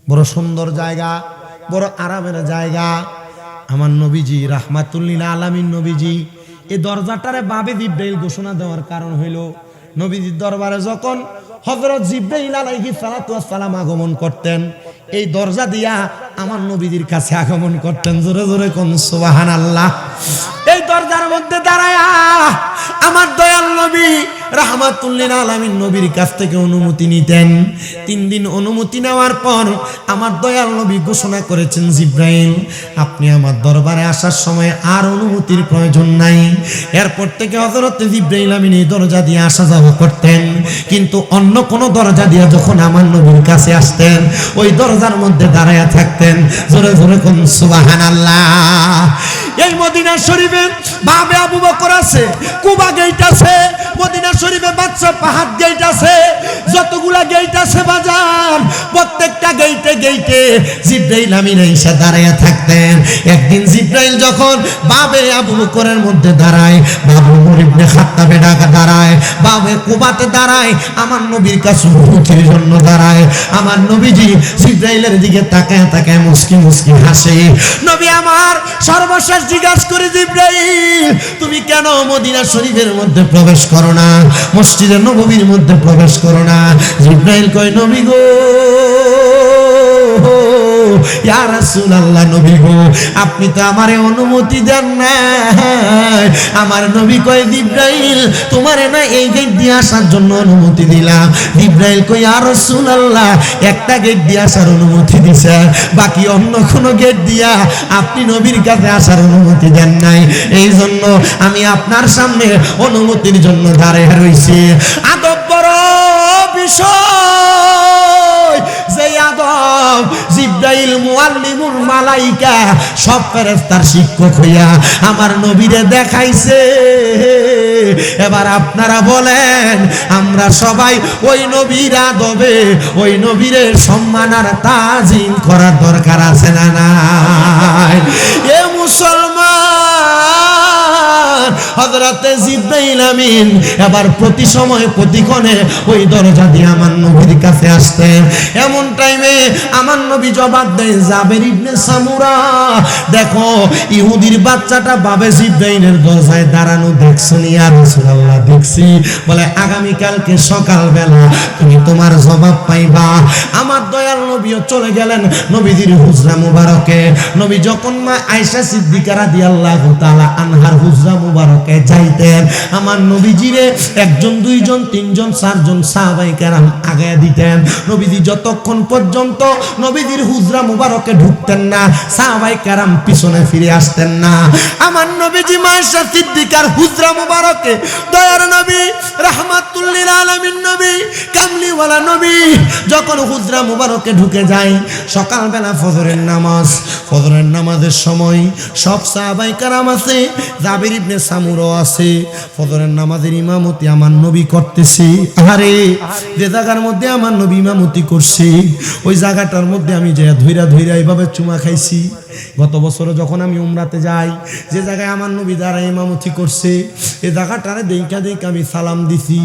বড় সুন্দর জায়গা, বড় আরামের জায়গা। আমার নবীজি রাহমাতুল লিল আলামিন নবীজি এই দরজাটারে বাবে জিব্রাইল ঘোষণা দেওয়ার কারণ হইল, নবীজির দরবারে যখন হযরত জিবরাইল আলাইহিস সালাতু ওয়াস সালাম আগমন করতেন, এই দরজা দিয়া আমার নবীজির কাছে আগমন করতেন। জোরে জোরে কোন সুবহানাল্লাহ। এই দরজার মধ্যে দাঁড়ায়া আমার দয়াল নবী রাহমাতুল লিল আলামিন নবীর কাছ থেকে অনুমতি নিতেন। 3 দিন অনুমতি নেওয়ার পর আমার দয়াল নবী ঘোষণা করেছেন, জিবরাইল আপনি আমার দরবারে আসার সময় আর অনুমতির প্রয়োজন নাই। এরপর থেকে হযরত জিবরাইল আমিন এই দরজা দিয়ে আসা যাওয়া করতেন, কিন্তু অন্য কোন দরজা দিয়ে যখন আমার নবীর কাছে আসতেন ওই দরজার মধ্যে দাঁড়ায়া থাকতেন। জোরে জোরে কোন সুবহানাল্লাহ। এই মদিনা শরীফে বাবে আবু বকর আছে, কুবা গেট আছে, মদিনা শরীফে বাদশা পাহাড় গেট আছে, যতগুলা গেট আছে বাজার, প্রত্যেকটা গেটে গেটে জিবরাইল আমিন এসে দাঁড়ায়া থাকতেন। একদিন জিবরাইল যখন বাবে আবু বকরের মধ্যে দাঁড়ায়, বাবু ওমর ইবনে খাত্তাবে দাঁড়ায়, বাবে কুবাতে দাঁড়ায়, আমার নবীর কাছে অনুমতির জন্য দাঁড়ায়। আমার নবীজি জিবরাইলের দিকে তাকায় তাকায় মুস্কি মুস্কি হাসে। নবী আমার সর্বশেষ জিজ্ঞাসা করে, জিবরাইল তুমি কেন মদিনা শরীফের মধ্যে প্রবেশ করো না, মসজিদে নববীর মধ্যে প্রবেশ করো না? জিবরাইল কয়, নবী গো, ইয়া রাসূলুল্লাহ, নবী গো আপনি তো আমারে অনুমতি দেন না। আমার নবী কয়, জিবরাইল তোমারে না এই গেট দিয়ে আসার জন্য অনুমতি দিলাম। জিবরাইল কয়, ইয়া রাসূলুল্লাহ একটা গেট দিয়ে আসার অনুমতি দিছে, বাকি অন্য কোন গেট দিয়া আপনি নবীর কাছে আসার অনুমতি দেন নাই, এই জন্য আমি আপনার সামনে অনুমতির জন্য দাঁড়িয়ে রইছি। আদব বড় বিষয়, যে আদব জিবরাইল মুআল্লিমুল মালাইকা সব ফেরেশতার শিক্ষক হইয়া আমার নবীরে দেখাইছে। এবার আপনারা বলেন, আমরা সবাই ওই নবীর আদবে ওই নবীরে সম্মান আর তাজিম করার দরকার আছে না নাই? এ মুসলমান, হযরতে জিবরাইল আমিন এবার প্রতি সময় প্রতিক্ষণে ওই দরজা দিয়ে আমার নবীর কাছে আসতেন। এমন টাইমে আমার নবী জবাব দেয়, জাবের ইবনে সামুরা, দেখো ইহুদির বাচ্চাটা বাবে জিবরাইলের দরজায় দাঁড়ানো দেখছো নি? ইয়া রাসূলুল্লাহ দেখছি। বলে আগামীকালকে সকালবেলা তুমি তোমার জবাব পাইবা। আমার দয়াল নবীও চলে গেলেন নবীজির হুজরা মুবারকে। নবী যখন মা আয়েশা সিদ্দিকা রাদিয়াল্লাহু তাআলা আনহার হুজরা মুবারকে যাইতেন, আমার নবীজিরে 1 2 3 4 সাহাবায়ে কেরাম আগায়া দিতেন। নবীজি যতক্ষণ পর্যন্ত নবীজির হুজরা মুবারকে ঢুকতেন না, সাহাবায়ে কেরাম পিছনে ফিরে আসতেন না। আমার নবীজি মা আয়েশা সিদ্দিকার হুজরা মুবারকে দয়ার নবী রাহমাতুল লিল আলামিন নবী কামলিওয়ালা নবী যখন হুজরা মুবারকে ঢুকে যায়, সকালবেলা ফজরের নামাজের সময় সব সাহাবায়ে কেরাম আছে, জাবির ইবনে সামুরা আছে, ফজরের নামাজের ইমামতি আমার নবী করতেছে। আরে যে জায়গার মধ্যে আমার নবী ইমামতি করছে ওই জায়গাটার মধ্যে আমি যে ধইরা এইভাবে চুমা খাইছি। গত বছর যখন আমি উমরাতে যাই, যে জায়গায় আমার নবী দ্বারা ইমামতি করছে এই জায়গাটারে দেখা আমি সালাম দিছি।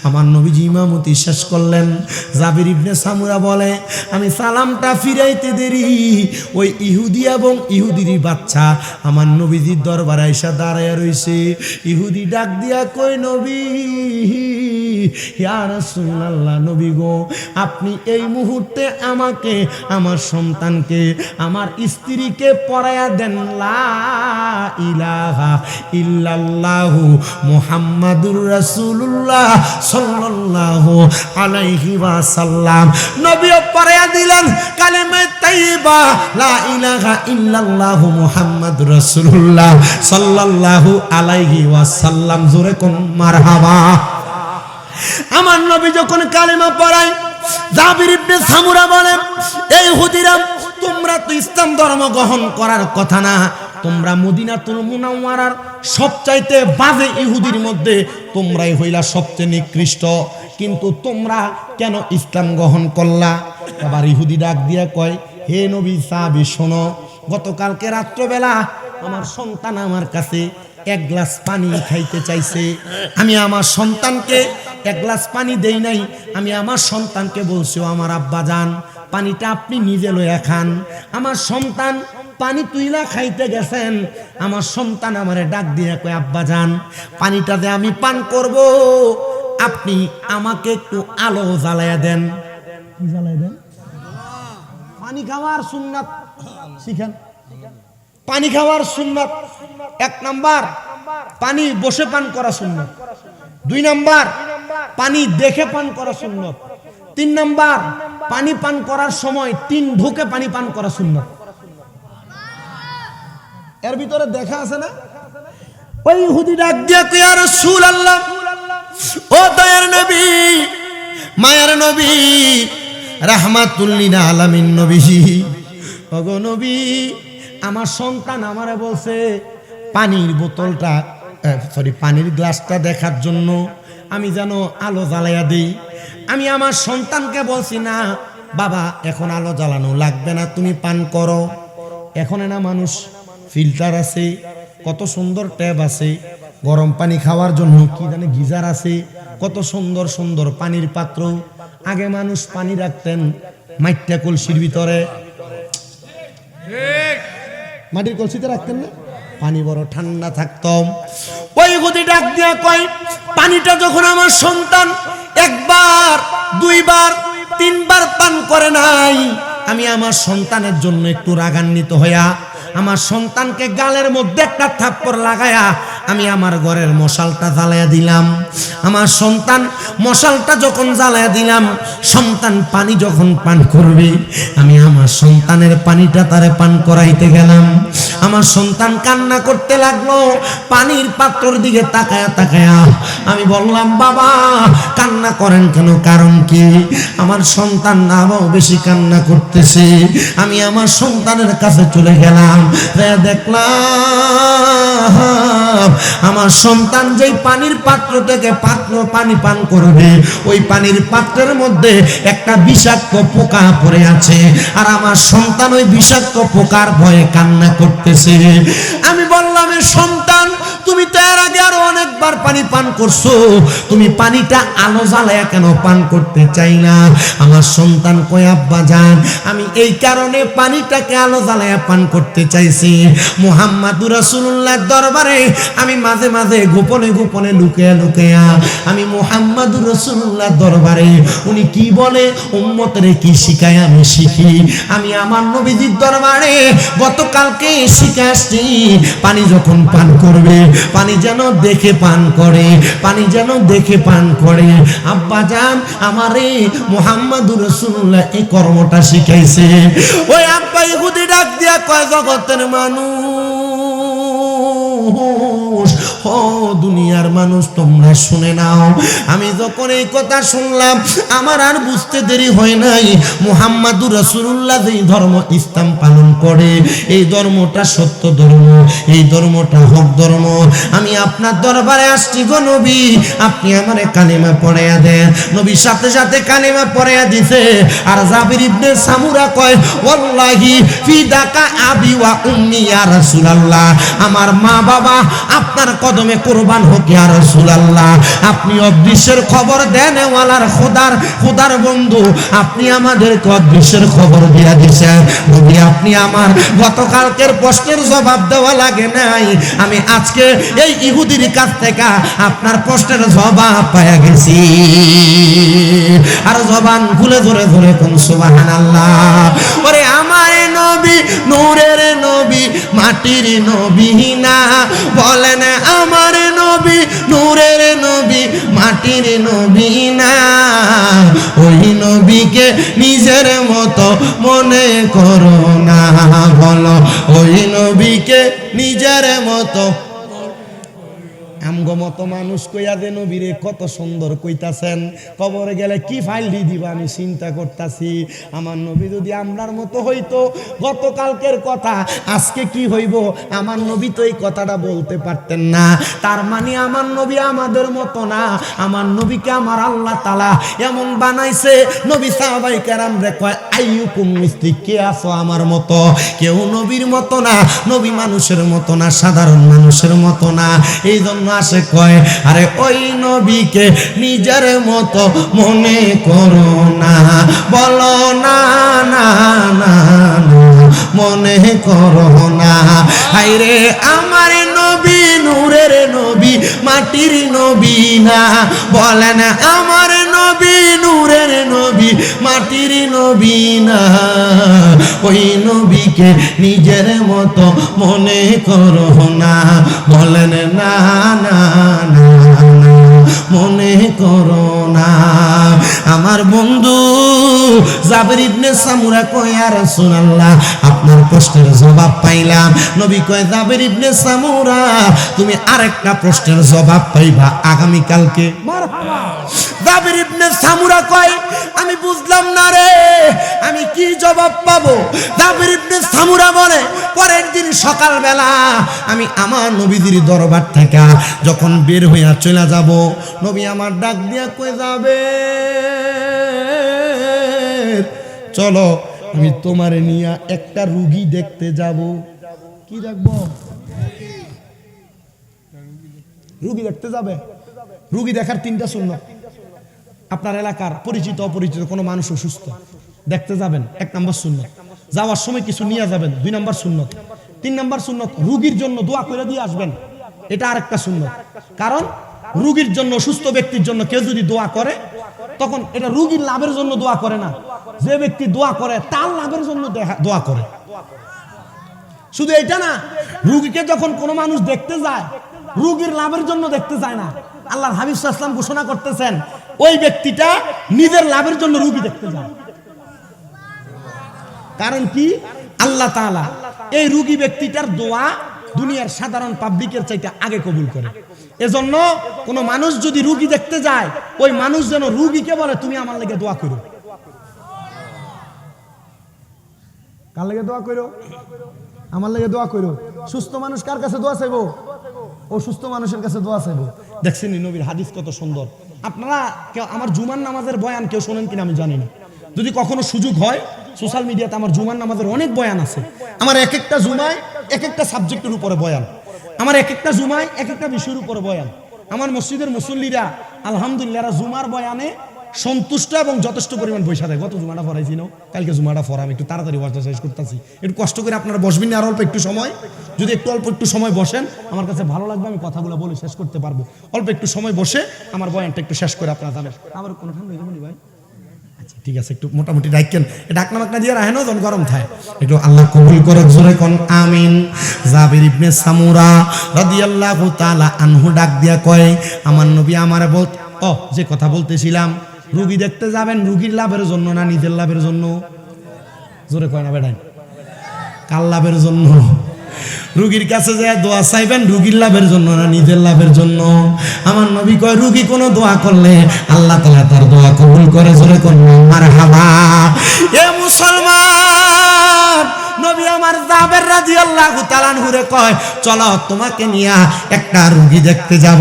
আমার নবীজি ইমামতি শেষ করলেন, জাবির ইবনে সামুরা বলে আমি সালামটা ফিরাইতে দেরি ওই ইহুদি এবং ইহুদির বাচ্চা আমার নবীজির দরবারে এসে দাঁড়ায় রইছে। ইহুদি ডাক দিয়া কই, নবী ইয়া রাসূলুল্লাহ, নবী গো আপনি এই মুহূর্তে আমাকে, আমার সন্তানকে, আমার স্ত্রীকে পড়ায়া দেন লা ইলাহা ইল্লাল্লাহু মুহাম্মাদুর রাসূলুল্লাহ সাল্লাল্লাহু আলাইহি ওয়াসাল্লাম। নবীও পড়ায়া দিলেন কালিমা তাইয়্যিবা লা ইলাহা ইল্লাল্লাহু মুহাম্মাদুর রাসূলুল্লাহ সাল্লাল্লাহু আলাইহি ওয়াসাল্লাম। জোরে কোন মারহাবা। আমার নবী যখন কালেমা পড়ায়, জাবির ইবনে সামুরা বলেন, এই ইহুদিরা তোমরা তো ইসলাম ধর্ম গ্রহণ করার কথা না, তোমরা মদিনাতুল মুনাওয়ারার সবচাইতে বাজে ইহুদির মধ্যে তোমরাই হইলা সবচেয়ে নিকৃষ্ট, কিন্তু তোমরা কেন ইসলাম গ্রহণ করলা? আবার ইহুদি ডাক দিয়া কয়, হে নবী সাহাবী শোনো, গতকালকে রাত্রবেলা আমার সন্তান আমার কাছে 1 গ্লাস পানি খাইতে চাইছে। আমি আমার সন্তানকে 1 গ্লাস পানি দেই নাই, আমি আমার সন্তানকে বলছি, আমার আব্বা যান পানিটা আপনি নিজে লইয়া খান। আমার সন্তান পানি তুইলা খাইতে গেছেন, আমার সন্তান আমারে ডাক দিয়ে কয়, আব্বা যান পানিটা দে আমি পান করব, আপনি আমাকে একটু আলো জ্বালায়া দেন। কি জ্বালায়া দেন? পানি খাওয়ার সুন্নাত শিখেন। পানি খাওয়ার সুন্নাত, 1 নাম্বার পানি বসে পান করা সুন্নাত, 2 নাম্বার পানি দেখে পান করা সুন্নাত, 3 নাম্বার পানি পান করার সময় 3 ঢোকে পানি পান করা সুন্নাত। এর ভিতরে দেখা আছে না? ওই ইহুদি ডাক দিয়া কই, ইয়া রাসূলুল্লাহ, ও দয়ার নবী, মায়ার নবী, রাহমাতুল লিল আলামিন নবী, ওগো নবী, আমার সন্তান আমারে বলছে পানির বোতলটা পানির গ্লাসটা দেখার জন্য আমি যেন আলো জ্বালাইয়া দিই। আমি আমার সন্তানকে বলছি, না বাবা, এখন আলো জ্বালানো লাগবে না, তুমি পান করো। এখন না মানুষ ফিল্টার আছে, কত সুন্দর ট্যাপ আছে, গরম পানি খাওয়ার জন্য কি জানে গিজার আছে, কত সুন্দর সুন্দর পানির পাত্র। আগে মানুষ পানি রাখতেন মাটির কলসির ভিতরে, মাটির কলসিতে রাখতেন না, পানি বড় ঠান্ডা থাকতো। ওই গদি ডাক দিয়া কয়, পানিটা যখন আমার সন্তান 1 বার 2 বার 3 বার পান করে নাই, আমি আমার সন্তানের জন্য একটু রাগান্বিত হইয়া আমার সন্তানকে গালের মধ্যে একটা থাপ্পড় লাগায়া আমি আমার ঘরের মশালটা জ্বালায়া দিলাম। আমার সন্তান মশালটা যখন জ্বালায়া দিলাম, সন্তান পানি যখন পান করবে, আমি আমার সন্তানের পানিটা তারে পান করাইতে গেলাম। আমার সন্তান কান্না করতে লাগলো, পানির পাত্রর দিকে তাকায়া তাকায়া। আমি বললাম, বাবা কান্না করেন কেন, কারণ কি? আমার সন্তান নাও বেশি কান্না করতেছে। আমি আমার সন্তানের কাছে চলে গেলাম, দেখলাম আমার সন্তান যেই পানির পাত্র থেকে পানি পান করবে, ওই পানির পাত্রের মধ্যে একটা বিষাক্ত পোকা পড়ে আছে, আর আমার সন্তান ওই বিষাক্ত পোকার ভয়ে কান্না করতেছে। আমি বললাম, সন্তান তুমি তো এর আগে আরো অনেকবার পানি পান করছো, তুমি পানিটা আলো জ্বালায়া কেন পান করতে চাই না? আমার সন্তান কয়, আব্বা জান, আমি এই কারণে পানিটাকে আলো জ্বালায়া পান করতে চাইছি। মুহাম্মাদুর রাসূলুল্লাহর দরবারে আমি মাঝে মাঝে গোপনে গোপনে লুকিয়া লুকিয়া আমি মুহাম্মাদুর রাসূলুল্লাহর দরবারে উনি কি বলে, উম্মতরে কি শিখায় আমি শিখি। আমি আমার নবীজির দরবারে গতকালকে শিখে আসছি, পানি যখন পান করবে পানি যেন দেখে পান করে, পানি যেন দেখে পান করে। আব্বা জান, আমারে মুহাম্মাদুর রাসূলুল্লাহ এই কর্মটা শিখাইছে। ওই আব্বা ইহুদি ডাক দিয়া কয়, জগতের মানুষ, ও দুনিয়ার মানুষ, তোমরা শুনে নাও। আমি যখন এই কথা শুনলাম, আমার আর বুঝতে দেরি হয় নাই, মুহাম্মাদুর রাসূলুল্লাহ যেই ধর্ম ইসলাম পালন করে, এই ধর্মটা সত্য ধর্ম, এই ধর্মটা হক ধর্ম। আমি আপনার দরবারে আসছি গো নবী, আপনি আমারে কালিমা পড়াইয়া দেন। নবীর সাথে সাথে কালিমা পড়াইয়া দিছে। আর জাবির ইবনে সামুরা কয়, ওয়াল্লাহি ফিদাকা আবি ওয়া উম্মি ইয়া রাসূলুল্লাহ, আমার মা বাবা আপনার কদমে কুরবান হোক ইয়া রাসূলুল্লাহ। আপনি অদৃশ্যের খবর দেন, ওয়ালার খোদার বন্ধু, আপনি আমাদেরকে অদৃশ্যের খবর দিয়া দিয়েছেন। নবী, আপনি আমার গতকালকের প্রশ্নের জবাব দেওয়া লাগে নাই, আমি আজকে এই ইহুদির কাছ থেকে আপনার প্রশ্নের জবাব পাইয়া গেছি। আর জবান খুলে ধরে ধরে কোন সুবহানাল্লাহ। ওরে আমার নবী নূরের নবী, মাটির নবী না, বলেন আমার নবী নূরের নবী, মাটির নবী না। ওই নবীকে নিজের মতো মনে করো না, বলো ওই নবীকে নিজের মতো। আমগো মতো মানুষ কইয়া দে নবীরে কত সুন্দর কইতাছেন, কবরে গেলে কি ফাইল দি দিবা আমি চিন্তা করতাছি। আমার নবী যদি আমরার মতো হইতো, গতকালকের কথা আজকে কি হইব, আমার নবী তো এই কথাটা বলতে পারতেন না। তার মানে আমার নবী আমাদের মতো না, আমার নবীকে আমার আল্লাহ তাআলা এমন বানাইছে। নবী সাহাবায়ে কেরামরে কয়, আইয়ুকুম মিসলি, কে আছো আমার মতো? কেউ নবীর মতো না, নবী মানুষের মতো না, সাধারণ মানুষের মতো না। এই জন্য আসে কয়, আরে ওই নবীকে নিজের মতো মনে করো না, বলো না না না মনে করো না। হায়রে আমার নবী নূরের নবী, মাটির নবী না, বলেন আমার নবী নূরের নবী মাটির নবী না, ওই নবীকে নিজের মতো মনে করো না, বলেন না না না না, মনে করো না। আমার বন্ধু জাবের ইবনে সামুরা কয় ইয়া রাসূলুল্লাহ আপনার প্রশ্নের জবাব পাইলাম। নবী কয় জাবের ইবনে সামুরা তুমি আরেকটা প্রশ্নের জবাব পাইবা আগামী কালকে। মারহাবা। জাবের ইবনে সামুরা কয় আমি বুঝলাম না রে, আমি কি জবাব পাবো? জাবের ইবনে সামুরা বলে পরের দিন সকালবেলা আমি আমার নবীজির দরবার থেকে যখন বের হইয়া চলে যাব, নবী আমার ডাক দিয়া কয়ে যাবে চলো আমি তোমারে নিয়ে একটা রুগী দেখতে যাব। কি দেখবো? রুগী দেখতে যাবে। রুগী দেখার তিনটা সুন্নত। আপনার এলাকার পরিচিত অপরিচিত কোনো মানুষ অসুস্থ, দেখতে যাবেন, 1 নম্বর সুন্নত। যাওয়ার সময় কিছু নিয়ে যাবেন, 2 নম্বর সুন্নত। 3 নম্বর সুন্নত রুগীর জন্য দোয়া করে দিয়ে আসবেন, এটা আরেকটা সুন্নত। কারণ রুগীর জন্য, সুস্থ ব্যক্তির জন্য কেউ যদি দোয়া করে তখন এটা রুগীর লাভের জন্য দোয়া করে না, যে ব্যক্তি দোয়া করে তার লাভের জন্য দোয়া করে। শুধু এটা না, রুগীকে যখন কোনো মানুষ দেখতে যায় রুগীর লাভের জন্য দেখতে যায় না। আল্লাহর হাবিব সাল্লাল্লাহু আলাইহি ওয়াসাল্লাম ঘোষণা করতেছেন ওই ব্যক্তিটা নিজের লাভের জন্য রুগী দেখতে যায়। কারণ কি? আল্লাহ তাআলা এই রুগী ব্যক্তিটার দোয়া দুনিয়ার সাধারণ পাবলিকের চাইতে আগে কবুল করে। এজন্য কোনো মানুষ যদি রুগী দেখতে যায় ওই মানুষ যেন রুগীকে বলে তুমি আমার লাগি দোয়া করো। কার লাগি দোয়া করো? আমার লাগি দোয়া করো। সুস্থ মানুষ কার কাছে দোয়া চাইবো? অসুস্থ মানুষের কাছে দোয়া চাইবো। দেখছেন নবীর হাদিস কত সুন্দর। আপনারা কেউ আমার জুমার নামাজের বয়ান কেউ শোনেন কিনা আমি জানি না, যদি কখনো সুযোগ হয় সোশ্যাল মিডিয়াতে আমার জুমার নামাজের অনেক বয়ান আছে। আমার এক একটা জুমায় এক একটা সাবজেক্টের উপরে বয়ান, আমার এক একটা জুমায় এক একটা বিষয়ের উপরে বয়ান। আমার মসজিদের মুসল্লিরা আলহামদুলিল্লাহ জুমার বয়ানে সন্তুষ্ট এবং যথেষ্ট পরিমাণ পয়সা দেয়। গত জুমাটা পড়াইছি না, কালকে জুমাটা পড়া আমি একটু তাড়াতাড়ি ওয়াজটা শেষ করতেছি। একটু কষ্ট করে আপনারা বসবেন না আর অল্প একটু সময়, যদি একটু অল্প একটু সময় বসেন আমার কাছে ভালো লাগবে, আমি কথাগুলো বলে শেষ করতে পারবো। অল্প একটু সময় বসে আমার বয়ানটা একটু শেষ করে আপনারা জানেন। আবার কোনো ঠান্ডা হয়ে যাবেন ভাই? আচ্ছা ঠিক আছে, একটু মোটামুটি ডাকেন, ডাকনা মাকনা দিয়ে রাখেন যখন গরম থাকে একটু। আল্লাহ কবুল করে জোরে কোন আমিন। জাবির ইবনে সামুরা রাদিয়াল্লাহু তাআলা আনহু ডাক দিয়া কয় আমার নবী আমারে যে কথা বলতেছিলাম, রুগী দেখতে যাবেন রুগীর লাভের জন্য না নিজের লাভের জন্য? জোরে কয় না বেটাই, কার লাভের জন্য? রুগীর কাছে যায় দোয়া চাইবেন রুগীর লাভের জন্য না নিজের লাভের জন্য? আমার নবী কয় রুগী কোনো দোয়া করলে আল্লাহ তাআলা তার দোয়া কবুল করে। জোরে কোন মারহাবা। এ মুসলমান, নবী আমার জাবের রাদিয়াল্লাহু তাআলা আনহুরে কয় চলো তোমাকে নিয়ে একটা রুগী দেখতে যাব।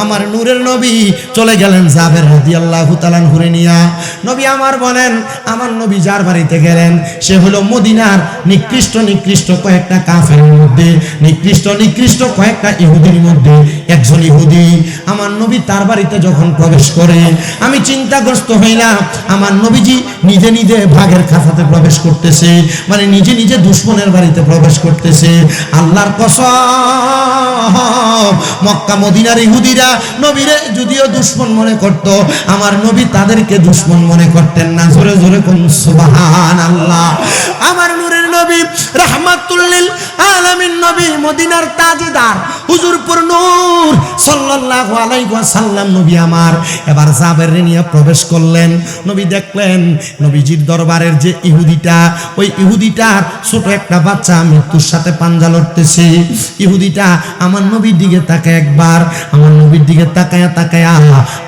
আমার নূরের নবী চলে গেলেন জাবের রাদিয়াল্লাহু তাআলা আনহুরে নিয়ে। নবী আমার বলেন আমার নবী যার বাড়িতে গেলেন সে হলো মদিনার নিকৃষ্ট নিকৃষ্ট কয়েকটা কাফেরের মধ্যে, নিকৃষ্ট নিকৃষ্ট কয়েকটা ইহুদির মধ্যে একজন ইহুদি। আমার নবী তার বাড়িতে যখন প্রবেশ করে আমি চিন্তাগ্রস্ত হইলাম, আমার নবীজি নিজে নিজে ভাগের খাঁচাতে প্রবেশ করতেছে, মানে নিজে নিজে দুশমনের বাড়িতে প্রবেশ করতেছে। আল্লাহর কসম, মক্কা মদিনার ইহুদিরা নবীরে যদিও দুশমন মনে করত, আমার নবী তাদেরকে দুশমন মনে করতেন না। জোরে জোরে কোন সুবহানাল্লাহ। আমার নূরের নবী রাহমাতুল লিল আলামিন নবী মদিনার তাজদার হুজুরপুর নূর সাল্লাল্লাহু আলাইহি ওয়াসাল্লাম নবী আমার এবার জাবের নিয়ে প্রবেশ করলেন। নবী দেখলেন নবীজির দরবারের যে ইহুদিটা, ওই ইহুদিটার ছোট একটা বাচ্চা মৃত্যুর সাথে পাঞ্জা লড়তেছে। ইহুদিটা আমার নবীর দিকে তাকায় একবার, আমার নবীর দিকে তাকায়া তাকায়া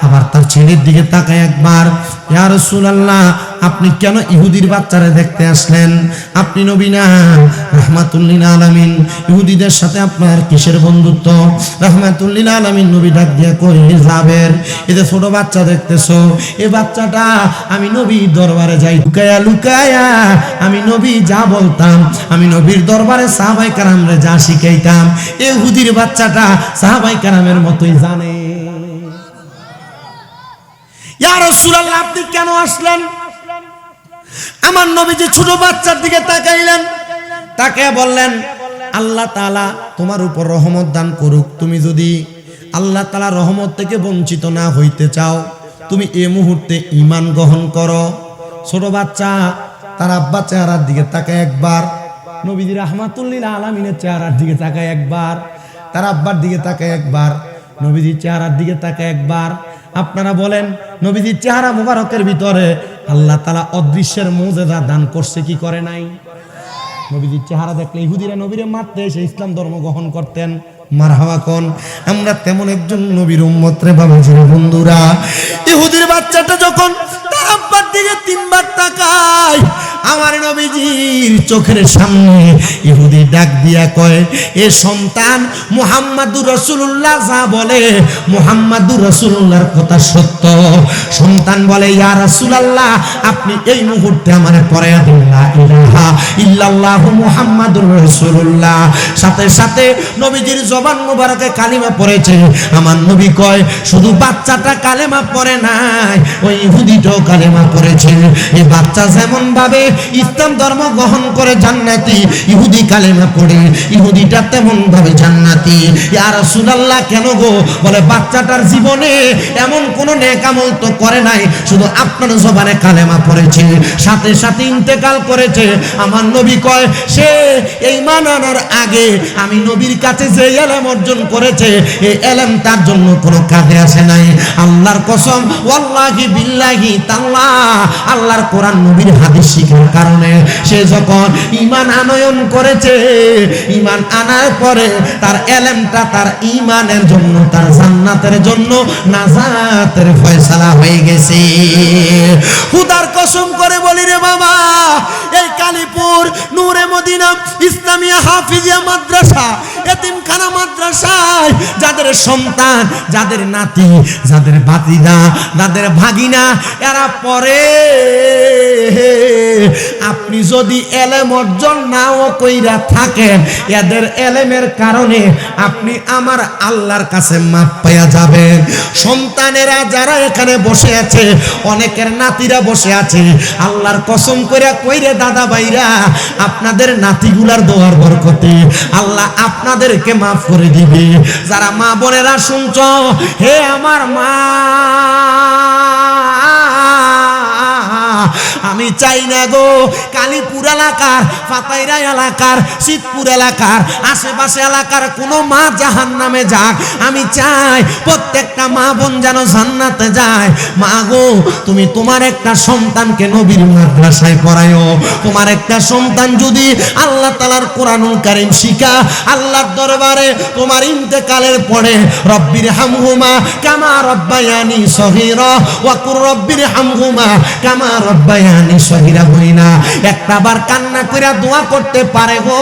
আবার তার ছেলের দিকে তাকায় একবার। ইয়া রাসূলুল্লাহ আপনি কেন ইহুদির বাচ্চারে দেখতে আসলেন? আপনি নবী না, রাহমাতুল লিল আলামিন। ইহুদিদের সাথে আপনার কিসের বন্ধুত্ব? রাহমাতুল লিল আলামিন নবী ডাক দিয়া কই জাবের এই যে ছোট বাচ্চা দেখতেছো, এই বাচ্চাটা আমি নবীর দরবারে যাই লুকায়া লুকায়া, আমি নবী যা বলতাম, আমি নবীর দরবারে সাহাবায়ে কেরামরে যা শিখাইতাম, ইহুদির বাচ্চাটা সাহাবায়ে কেরামের মতোই জানে। ইয়া রাসূলুল্লাহ আপনি কেন আসলেন? আমার নবী যে ছোট বাচ্চার দিকে তাকাইলেন, তাকে বললেন আল্লাহ তাআলা তোমার উপর রহমত দান করুক, তুমি যদি আল্লাহ তাআলা রহমত থেকে বঞ্চিত না হইতে চাও, তুমি এই মুহূর্তে ঈমান গ্রহণ করো। ছোট বাচ্চা তার আব্বা চেহারার দিকে তাকায় একবার, নবীজি রাহমাতুল্লিল আলামিনের চেহারার দিকে তাকায় একবার, তার আব্বার দিকে তাকায় একবার, নবীজির চেহারার দিকে তাকায় একবার। আপনারা বলেন নবীজির চেহারা মুবারকের ভিতরে আল্লাহ তাআলা অদৃশ্যের মুজিজা দান করছে কি করে নাই? নবীজির চেহারা দেখলে ইহুদিরা নবীরে মারতে এসে ইসলাম ধর্ম গ্রহণ করতেন। মারহাবা কোন, আমরা তেমন একজন নবীর উম্মত রে বাবাজির বন্ধুরা। ইহুদির বাচ্চাটা যখন তার আব্বার দিকে তিনবার তাকায়, আমার নবীজির চোখের সামনে ইহুদি ডাক দিয়া কয়, এ সন্তান মুহাম্মাদুর রাসূলুল্লাহ যা বলে মুহাম্মাদুর রাসূলুল্লাহর কথা সত্য। সন্তান বলে, ইয়া রাসূলুল্লাহ আপনি এই মুহূর্তে আমারে পড়ায়া দিন লা ইলাহা ইল্লাল্লাহু মুহাম্মাদুর রাসূলুল্লাহ। সাথে সাথে নবীজির জবান মুবারকে কালিমা পড়েছে। আমার নবী কয়, শুধু বাচ্চাটা কালেমা পড়ে নাই, ওই ইহুদিটাও কালেমা পড়েছে। এই বাচ্চা যেমন ভাবে ইসলাম ধর্ম গ্রহণ করে জান্নাতি, ইহুদি কালেমা পড়ে ইহুদিটা তেমন ভাবে জান্নাতি। ইয়া রাসূলুল্লাহ কেন গো? বলে বাচ্চাটার জীবনে এমন কোন নেক আমল তো করে নাই, শুধু আপনার জবানে কালেমা পড়েছে, সাথে সাথে ইন্তেকাল করেছে। আমার নবী কয়, সে ঈমান আনার আগে আমি নবীর কাছে যে ইলম অর্জন করেছে, এই ইলম তার জন্য কোনো কাজে আসে নাই। আল্লাহর কসম, ওয়াল্লাহি বিল্লাহি তাআলা, আল্লাহর কোরআন নবীর হাদিস শিখার কারণে সে যখন ঈমান আনয়ন করেছে, ঈমান আনার পরে তার ইলমটা তার ঈমানের জন্য, তার জান্নাতের জন্য নাজাতের ফয়সালা হয়ে গেছে। খোদার কসম করে বলি রে বাবা, এই কালীপুর নূরে মদিনা ইসলামিয়া হাফিজিয়া মাদ্রাসা, এতিমখানা মাদ্রাসায় যাদের সন্তান, যাদের নাতি, যাদের ভাতিজা, যাদের ভাগিনা এরা পড়ে, আপনি যদি এলেম অর্জন নাও কইরা থাকেন, এদের এলেমের কারণে আপনি আমার আল্লাহর কাছে মাপ পাইয়া যাবেন। সন্তানেরা যারা এখানে বসে আছে, অনেকের নাতিরা বসে আছে, আল্লাহর কসম কইরা কইরে দাদা ভাইরা, আপনাদের নাতিগুলার দোয়ার বরকতে আল্লাহ আপনাদেরকে মাফ করে দিবে। যারা মা বোনেরা শুনছ, হে আমার মা, আমি চাই না গো কালীপুর এলাকার, ফাতাইরা এলাকার, শীতপুর এলাকার, আশেপাশে এলাকার কোনো মা জাহান্নামে যাক। আমি চাই প্রত্যেকটা মা বোন যেন জান্নাতে যায়। মা গো, তুমি তোমার একটা সন্তানকে নবীর মাদ্রাসায় পড়ায়ো। তোমার একটা সন্তান যদি আল্লাহ তাআলার কোরআনুল কারীম শিখা, আল্লাহর দরবারে তোমার ইন্তেকালের পরে রব্বির হামহুমা কামা রব্বায়ানি সগীরা ওয়া কুর রব্বির হামহুমা কামা রব্বায়ানি সগীরা হইনা একটাবার কান্না কইরা দোয়া করতে পারে গো,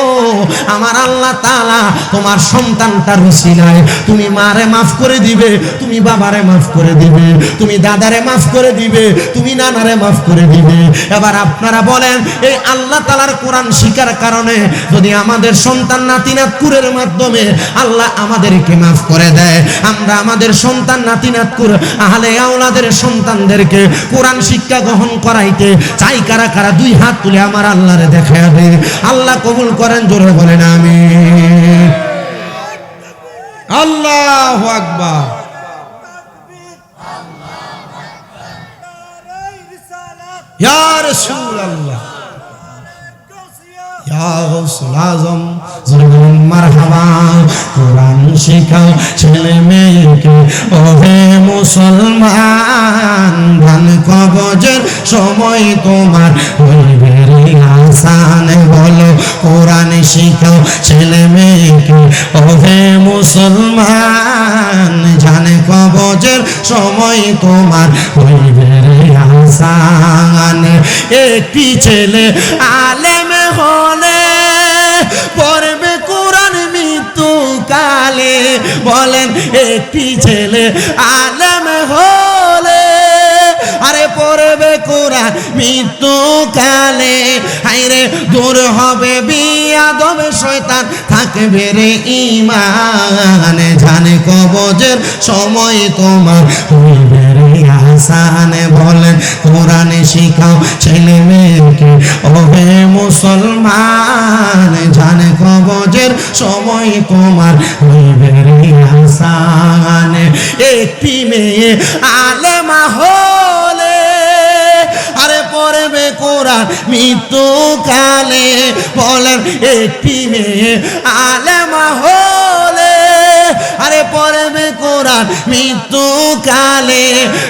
আমার আল্লাহ তাআলা তোমার সন্তানটার উসিলায় তুমি মারে মাফ করে দিবে, তুমি বাবারে মাফ করে দিবে, তুমি দাদারে মাফ করে দিবে, তুমি নানারে মাফ করে দিবে। এবার আপনারা বলেন, এই আল্লাহ তাআলার কোরআন শিখার কারণে যদি আমাদের সন্তান নাতি নাতকুরের মাধ্যমে আল্লাহ আমাদেরকে মাফ করে দেয়, আমরা আমাদের সন্তান নাতি নাতকুর আহলে আওলাদের সন্তানদেরকে কোরআন শিক্ষা গ্রহণ করাইতে চাই কারা কারা? দুই হাত তুলে আমার আল্লাহরে দেখাবে। আল্লাহ কবুল করেন, জোরে বলেন আমিন। আল্লাহু আকবার। ইয়া রাসূলুল্লাহ, ইয়া গাউসুল আযম, জোরে বলেন মারহাবা। কোরআন শিখাও ছেলে মেয়েকে, ওহে মুসলমান, ধান কবজের সময় তোমার হইবে রে আসান। বলো কোরআন শিখাও ছেলে মেয়েকে, ওহে মুসলমান, ধান কবজের সময় তোমার হইবে রে আসান। একটি ছেলে আলেম হলে পড়বে কোরআন মৃত্যুকালে। বলেন, একটি ছেলে আলেম হলে আরে পড়বে পড়বে কোরআন মৃত্যুকালে, হায়রে দূর হবে বিয়াদব শয়তান, থাকবে রে ঈমান, জানে কবজের সময় তোমার হইবে রে আসান। বলেন কোরআন শিখাও ছেলে মেয়েকে ওহে মুসলমান, জানে কবজের সময় তোমার হইবে রে আসান। একটি মেয়ে আলেমা হলে আরে পড়বে কোরআন মৃত্যুকালে, বলেন একটি মেয়ে আলেমা হলে আরে পড়বে কোরআন মৃত্যুকালে,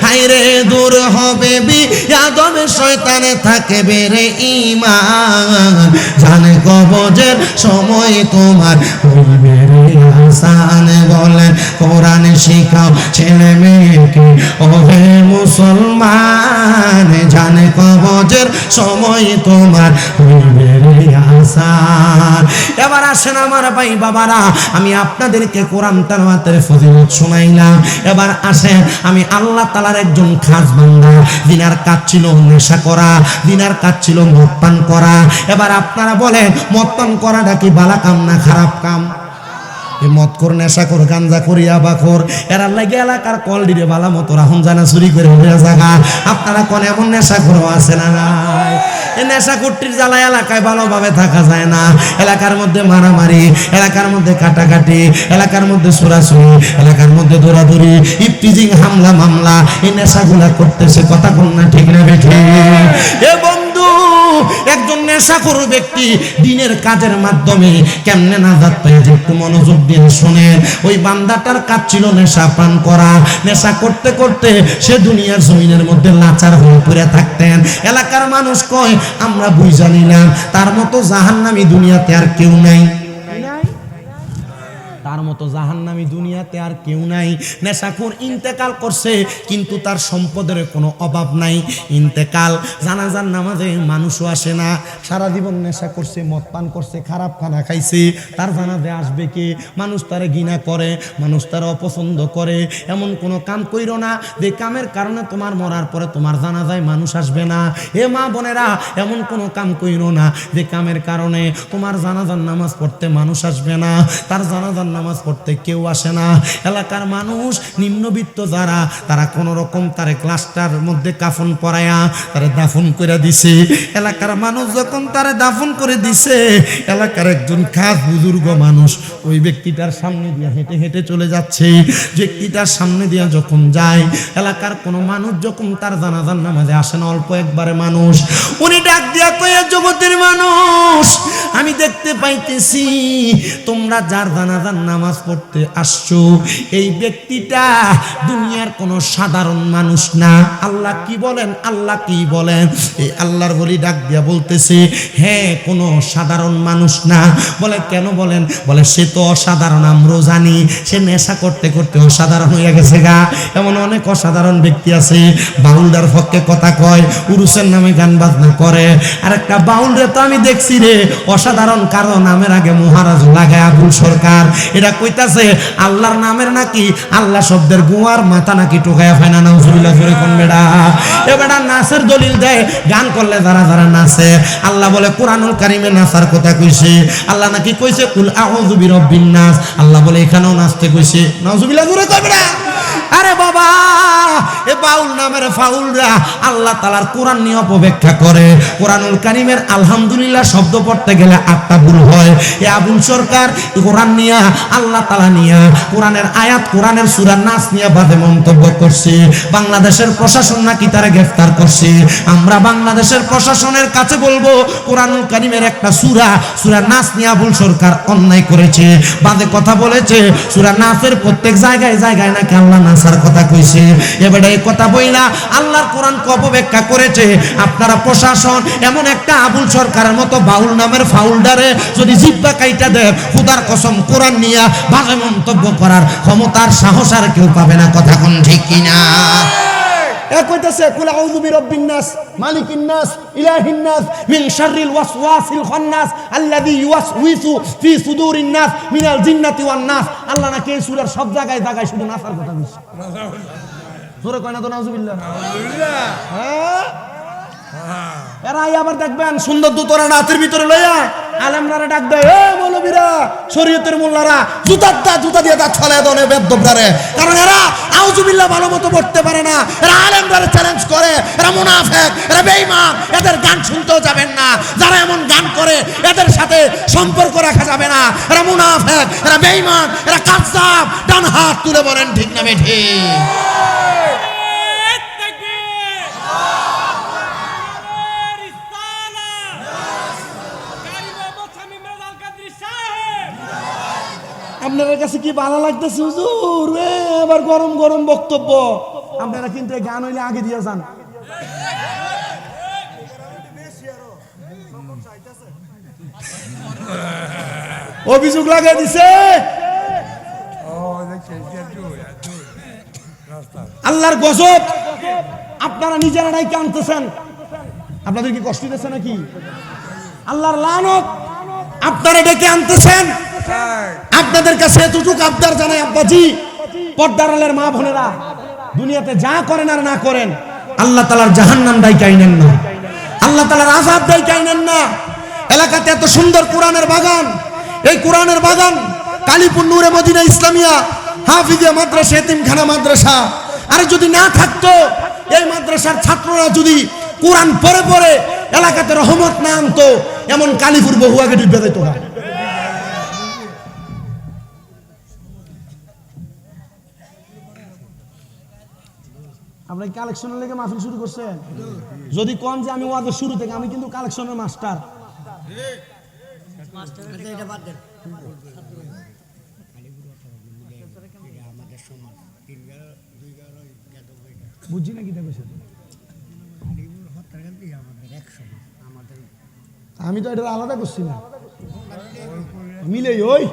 হায়রে দূর হবে বিয়াদব শয়তানে, থাকবে রে ঈমান, জানে কবজের সময় তোমার হইবে রে আসান। বলেন কোরআন শিখাও ছেলে মেয়েকে ওহে মুসলমান, জানে কবজের সময় তোমার হইবে রে আসান। এবার আসেন আমার ভাই বাবারা, আমি আপনাদেরকে কোরআন তেলাওয়াতের ফজিলত শুনাইলাম। এবার আসেন, আমি আল্লাহ তাআলার একজন খাস বান্দা, দিনার কাজ ছিল নেশা করা, দিনার কাজ ছিল মদ পান করা। এবার আপনারা বলেন মদ পান করাটা কি ভালো কাম না খারাপ কাম? মদ কর, নেশা কর, গাঞ্জা করি, ইয়াবা কর, এরা লাগে এলাকার কল দিলে বালা মতো রাহুন জানা চুরি করে হয়ে জায়গা। আপনারা কোন এমন নেশা করো আছে না নাই? এই নেশা কুটির জ্বালা এলাকায় ভালোভাবে থাকা যায় না। এলাকার মধ্যে মারামারি, এলাকার মধ্যে কাটাকাটি, এলাকার মধ্যে ছোড়াছুড়ি, এলাকার মধ্যে দৌড়াদৌড়ি, ইফতিজিং, হামলা মামলা, এই নেশাগুলা করতেছে। কথা কোন না ঠিক না বেঠে? এ বন্ধু, একজন নেশাখোর ব্যক্তি দিনের কাজের মাধ্যমে কেমনে নাজাত পেয়েছে একটু মনোযোগ দিয়ে শুনেন। ওই বান্দাটার কাজ ছিল নেশা পান করা। নেশা করতে করতে সে দুনিয়ার জমিনের মধ্যে লাচার হয়ে পড়ে থাকতেন। এলাকার মানুষ কয় আমরা বুঝা নিলাম, তার মতো জাহান্নামী দুনিয়াতে আর কেউ নাই, তার মতো জাহান্নামী দুনিয়াতে আর কেউ নাই। নেশাখোর ইন্তেকাল করছে, কিন্তু তার সম্পদের কোনো অভাব নাই। ইন্তেকাল, জানাজার নামাজে মানুষও আসে না। সারা জীবন নেশা করছে, মদ পান করছে, খারাপ খানা খাইছে, তার জানাজে আসবে কে? মানুষ তারে ঘৃণা করে, মানুষ তারা অপছন্দ করে। এমন কোনো কাম কইরো না যে কামের কারণে তোমার মরার পরে তোমার জানাজায় মানুষ আসবে না। এ মা বোনেরা, এমন কোনো কাম কইরো না যে কামের কারণে তোমার জানাজার নামাজ পড়তে মানুষ আসবে না, তার জানাজার নামাজ পড়তে কেউ আসে না। এলাকার মানুষ নিম্নবিত্ত যারা, তারা কোন রকম তারে ক্লাসটার মধ্যে কাফন পরায়া তারে দাফন করে দিছে। এলাকার মানুষ যখন তারে দাফন করে দিছে, এলাকার একজন খাস বুজুর্গ মানুষ ওই ব্যক্তিটার সামনে দিয়ে হেঁটে হেঁটে চলে যাচ্ছে। ব্যক্তিটার সামনে দিয়ে যখন যায়, এলাকার কোনো মানুষ যখন তার জানাজার নামাজে আসে না, অল্প একবারে মানুষ, উনি ডাক দিয়া কয়ে জগতের মানুষ, আমি দেখতে পাইতেছি তোমরা যার জানাজার নামাজ পড়তে আসছো, এই ব্যক্তিটা দুনিয়ার কোনো সাধারণ মানুষ না। আল্লাহ কি বলেন? আল্লাহ কি বলেন? এই আল্লাহর বলি ডাক দিয়া বলতেছে, হ্যাঁ কোনো সাধারণ মানুষ না। বলে কেন বলেন? বলে সে তো অসাধারণ, আমরাও জানি। সে নেশা করতে করতে অসাধারণ হয়ে গেছে গা। এমন অনেক অসাধারণ ব্যক্তি আছে, বাউলদার পক্ষে কথা কয়, উরুসের নামে গান বাজনা করে। আর একটা বাউল রে তো আমি দেখছি রে অসাধারণ, কারণ নামের আগে মহারাজ লাগায় আবুল সরকার। এটা কইতাছে আল্লাহর নামের নাকি আল্লাহ শব্দের গুয়ার মাথা নাকি টোকায়া ফায়না। নাউজুবিল্লাহ জোরে কোন বেড়া? এ বেড়া নাচের দলিল দেয়, গান করলে যারা যারা নাচে। আল্লাহ বলে কোরআনুল কারিমে নাচার কথা কইছে। আল্লাহ নাকি কইছে কুল আউযু বিরাব্বিন নাস। আল্লাহ বলে এখানেও নাচতে কইছে। নাউজুবিল্লাহ জোরে কই বেড়া? আরে বাবা, এ বাউল নামের ফাউলরা আল্লাহ তাআলার কোরআন নিয়ে অপব্যাখ্যা করে। কোরআনুল কারীমের আলহামদুলিল্লাহ শব্দ পড়তে গেলে 8টা ভুল হয়। এ আবুল সরকার কোরআন নিয়ে, আল্লাহ তাআলা নিয়ে, কোরআনের আয়াত, কোরআনের সূরা নাস নিয়ে বাজে মন্তব্য করছে। বাংলাদেশের প্রশাসন নাকি তারে গ্রেফতার করছে। আমরা বাংলাদেশের প্রশাসনের কাছে বলবো, কোরআনুল কারীমের একটা সূরা নাস নিয়ে আবুল সরকার অন্যায় করেছে, বাজে কথা বলেছে। সূরা নাসের প্রত্যেক জায়গায় জায়গায় নাকি আল্লাহ নাসার কথা কইছে। এবারে এই কথা বইলা আল্লাহর কোরআন অপব্যাখ্যা করেছে। আপনারা প্রশাসন এমন একটা আবুল সরকারের মতো বাউল নামের ফাউলডারে যদি জিব্বা কাইটা দেয়, খোদার কসম কোরআন নিয়ে বাজে মন্তব্য করার ক্ষমতার সাহস আর কেউ পাবে না। কথা কোন ঠিক কিনা? এক কইতাছে কুল আউযু বিরাব্বিন নাস মালিকিন নাস ইলাহিন নাস মিন শাররিল ওয়াসওয়াসিল খান্নাস আল্লাযী ইউওয়াসউইসু ফি সুদুরিন নাস মিনাল জিন্নাতি ওয়ান নাস। আল্লাহ নাকি এই সূরার সব জায়গায় জায়গায় শুধু নাসার কথা বলছে। জোরে কয় না তো নাউজুবিল্লাহ। হ্যাঁ, এরা আবার দেখবেন সুন্দর দুতরা রাতের ভিতরে লইয়া আলেমরা ডাক দেয়, এ মৌলবীরা, শরীয়তের মোল্লারা, জুতা দিয়ে দাঁত ফলায় দনে বেদ্যবদারে। কারণ এরা আউযুবিল্লাহ ভালো মতো পড়তে পারে না। এরা আলেমরা চ্যালেঞ্জ করে, এরা মুনাফিক, এরা বেঈমান, এদের গান শুনতেও যাবেন না। যারা এমন গান করে এদের সাথে সম্পর্ক রাখা যাবে না। এরা মুনাফিক, এরা বেঈমান, এরা কাযযাব। ডান হাত তুলে বলেন ঠিক না বেঠিক? আপনাদের কাছে কি ভালো লাগতেছে হুজুর? এবার গরম গরম বক্তব্য। আপনারা কিন্তু গান হইলে আগে দিয়ে যান। অভিযোগ লাগিয়ে দিছে আল্লাহর গজব। আপনারা নিজেরা নাই কানতেছেন, আপনাদের কি কষ্ট দিতেছে নাকি? আল্লাহর লানত আপনারা ডেকে আনতেছেন। আপনাদের কাছে এতটুকু আবদার জানাই আব্বাজি, পর্দার আলের মা বোনেরা, দুনিয়াতে যা করেন আর না করেন, আল্লাহ তাআলার জাহান্নাম ডাইকা আইনেন না, আল্লাহ তাআলার আযাব ডাইকা আইনেন না। এলাকাতে এত সুন্দর কোরআনের বাগান, এই কোরআনের বাগান কালীপুর নূরে মদিনা ইসলামিয়া হাফিজিয়া মাদ্রাসা, এতিমখানা মাদ্রাসা, আর যদি না থাকতো, এই মাদ্রাসার ছাত্ররা যদি কোরআন পড়ে পড়ে এলাকাতে রহমত না আনতো, এমন কালীপুর বহু আগে ডুবে যেত না। আপনি কালেকশনের লেগে মাহফিল শুরু করছেন? যদি কোন যে আমি ওয়াদের শুরু থেকে, আমি কিন্তু কালেকশনের মাস্টার। বুঝছি না কি দেখেছেন? আমি তো এটা আলাদা করছি না, মিলে ওই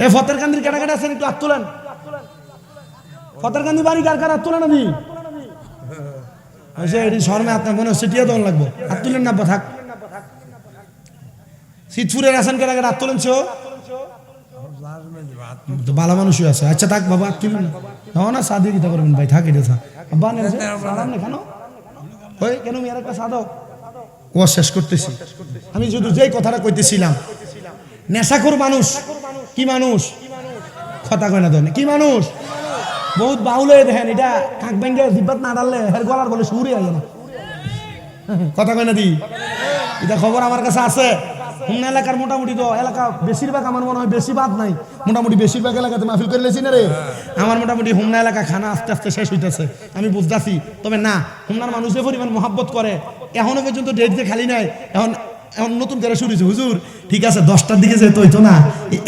এ ফতেরকান্দির কাটাকাটা আছেন, একটু হাত তোলেন। ফতেরকান্দি বাড়ি কার কার হাত তোলেন? আমি এটি শর্মে আপনার মনে হচ্ছে টিয়া দল লাগবো, হাত তুলেন না থাক। শীতপুরের আছেন কাটাকাটা হাত তোলেন, সেও ভালো মানুষই আছে। আচ্ছা থাক বাবা, হাত তুলেন না, সাদিয়ে দিতে পারবেন ভাই, থাক এটা থাক। আব্বা কেন ওই কেন মেয়ের একটা সাদক ও শেষ করতেছি। আমি শুধু যেই কথাটা কইতেছিলাম, নেশাখোর মানুষ কি মানুষ, কথা কয় না ধরেন কি মানুষ, বহুত বাউল হয়ে দেখেন, এটা কাক ব্যাঙ্গে জিব্বাত না ডাললে হের গলার বলে সুরে আয় না, কথা কয় না দি। এটা খবর আমার কাছে আছে। হুমনা এলাকার মোটামুটি তো এলাকা বেশিরভাগ, আমার মনে হয় বেশি বাদ নাই, মোটামুটি বেশিরভাগ এলাকাতে মাহফিল করে লেছি না রে। আমার মোটামুটি হুমনা এলাকা খানা আস্তে আস্তে শেষ হইতেছে, আমি বুঝতেছি। তবে না, হুমনার মানুষ যে পরিমাণ মহাব্বত করে, এখনো পর্যন্ত ডেট যে খালি নাই। এখন এখন নতুন করে শুরু হয়েছে, হুজুর ঠিক আছে 10টার দিকে যেতে হইতো না,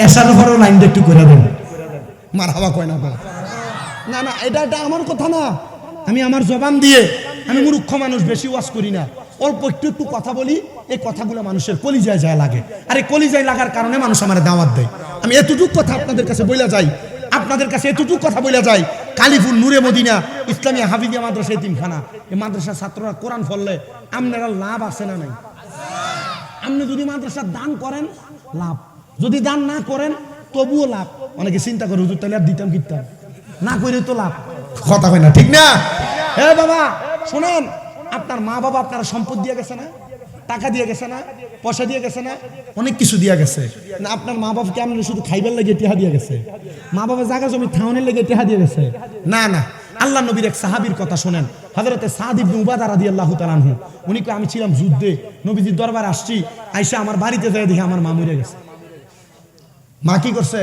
এসার পরেও লাইনটা একটু করে দেন। মার হাওয়া কয় না না না, এটা আমার কথা না। আমি আমার জবান দিয়ে, আমি মূর্খ মানুষ, বেশি ওয়াজ করি না, অল্প একটু একটু কথা বলি। এই কথাগুলো মানুষের কলিজায় যায় লাগে, আর এই কলিজায় লাগার কারণে মানুষ আমার দাওয়াত দেয়। আমি এতটুকু কথা আপনাদের কাছে বইলা যাই, আপনাদের কাছে এতটুকু কথা বইলা যাই, কালীপুর নূরে মদিনা ইসলামিয়া হাফিজিয়া মাদ্রাসা, এতিমখানা, এই মাদ্রাসার ছাত্ররা কোরআন পড়লে আপনারা লাভ আছে না নাই? আপনি যদি মাদ্রাসার দান করেন লাভ, যদি দান না করেন তবুও লাভ। অনেকে চিন্তা করে হুজুর তাহলে আর দিতাম কিতাম, না করে তো লাভ। কথা হয় না, ঠিক না? হে বাবা শোনেন, আপনার মা বাবা আপনারা সম্পদ দিয়ে গেছে না, টাকা দিয়ে গেছে না, পয়সা দিয়ে গেছে না, অনেক কিছু দিয়ে গেছে না। আপনার মা বাবাকে আপনি শুধু খাইবার লেগে টেহা দিয়ে গেছে? মা বাবা জায়গা জমি থাউনের লেগে টেহা দিয়ে গেছে? না না, আল্লাহ নবীর এক সাহাবীর কথা শোনেন, হযরতে সাদ ইবনে উবাদা রাদিয়াল্লাহু তাআলা আনহু। উনি কয় আমি ছিলাম যুদ্ধে, নবীজির দরবারে আসছি, আইসা আমার বাড়িতে যায় দেখি আমার মা মরে গেছে। মা কি করছে?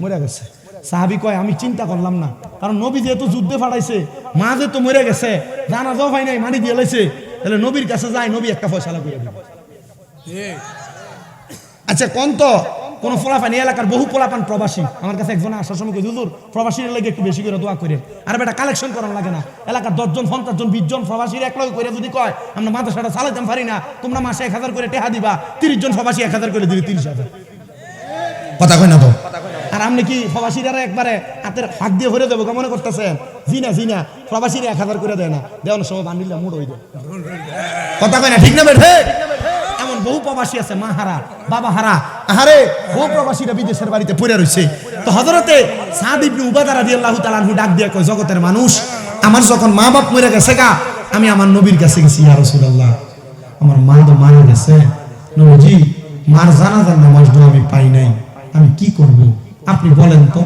মরে গেছে। সাহাবী কয় আমি চিন্তা করলাম না, কারণ নবী যেহেতু যুদ্ধে পাঠাইছে, মা যেহেতু মরে গেছে, জানাজাও হয় নাই, মাটি দিয়ে লাইছে, তাহলে নবীর কাছে যায়, নবী একটা ফয়সালা করে দিবে। আচ্ছা কোন তো কোন ফলাফান, এলাকার বহু পোলাপান প্রবাসী, আমার কাছে একজন আসার সময় কই হুজুর প্রবাসীর লাগে একটু বেশি করে দোয়া করেন। আর বেটা কালেকশন করানো লাগে না, এলাকার 10 জন 50 জন 20 জন প্রবাসীর এক লগে করে যদি কয় আমরা মাদ্রাসাটা চালাইতাম পারি না, তোমরা মাসে 1000 করে টাকা দিবা, 30 জন প্রবাসী 1000 করে দিবে, 30,000। কথা কয় না তো? আর আপনি কি প্রবাসীরা একবারে হাতের ফাঁক দিয়ে ভরে দেবো মনে করতেছেন? জিনা জিনা প্রবাসীরা 1000 করে দেয় না, দেওয়ানোর সময় বান্ডিলে মুড় হয়ে যায়। কথা কয় না, ঠিক না বেঠে? এমন বহু প্রবাসী আছে, মা হারা বাবা হারা, আহারে বহু প্রবাসীরা বিদেশের বাড়িতে পড়ে রয়েছে। তো হযরতে সাদ ইবনে উবাদা রাদিয়াল্লাহু তাআলা আনহু ডাক দিয়ে কয় জগতের মানুষ, আমার যখন মা বাপ মরে গেছে গা, আমি আমার নবীর কাছে গেছি, ইয়া রাসূলুল্লাহ আমার মা তো মারা গেছে, নবীজি মার জানাজার নামাজও আমি পাই নাই, আমি কি করব আপনি বলেন তো।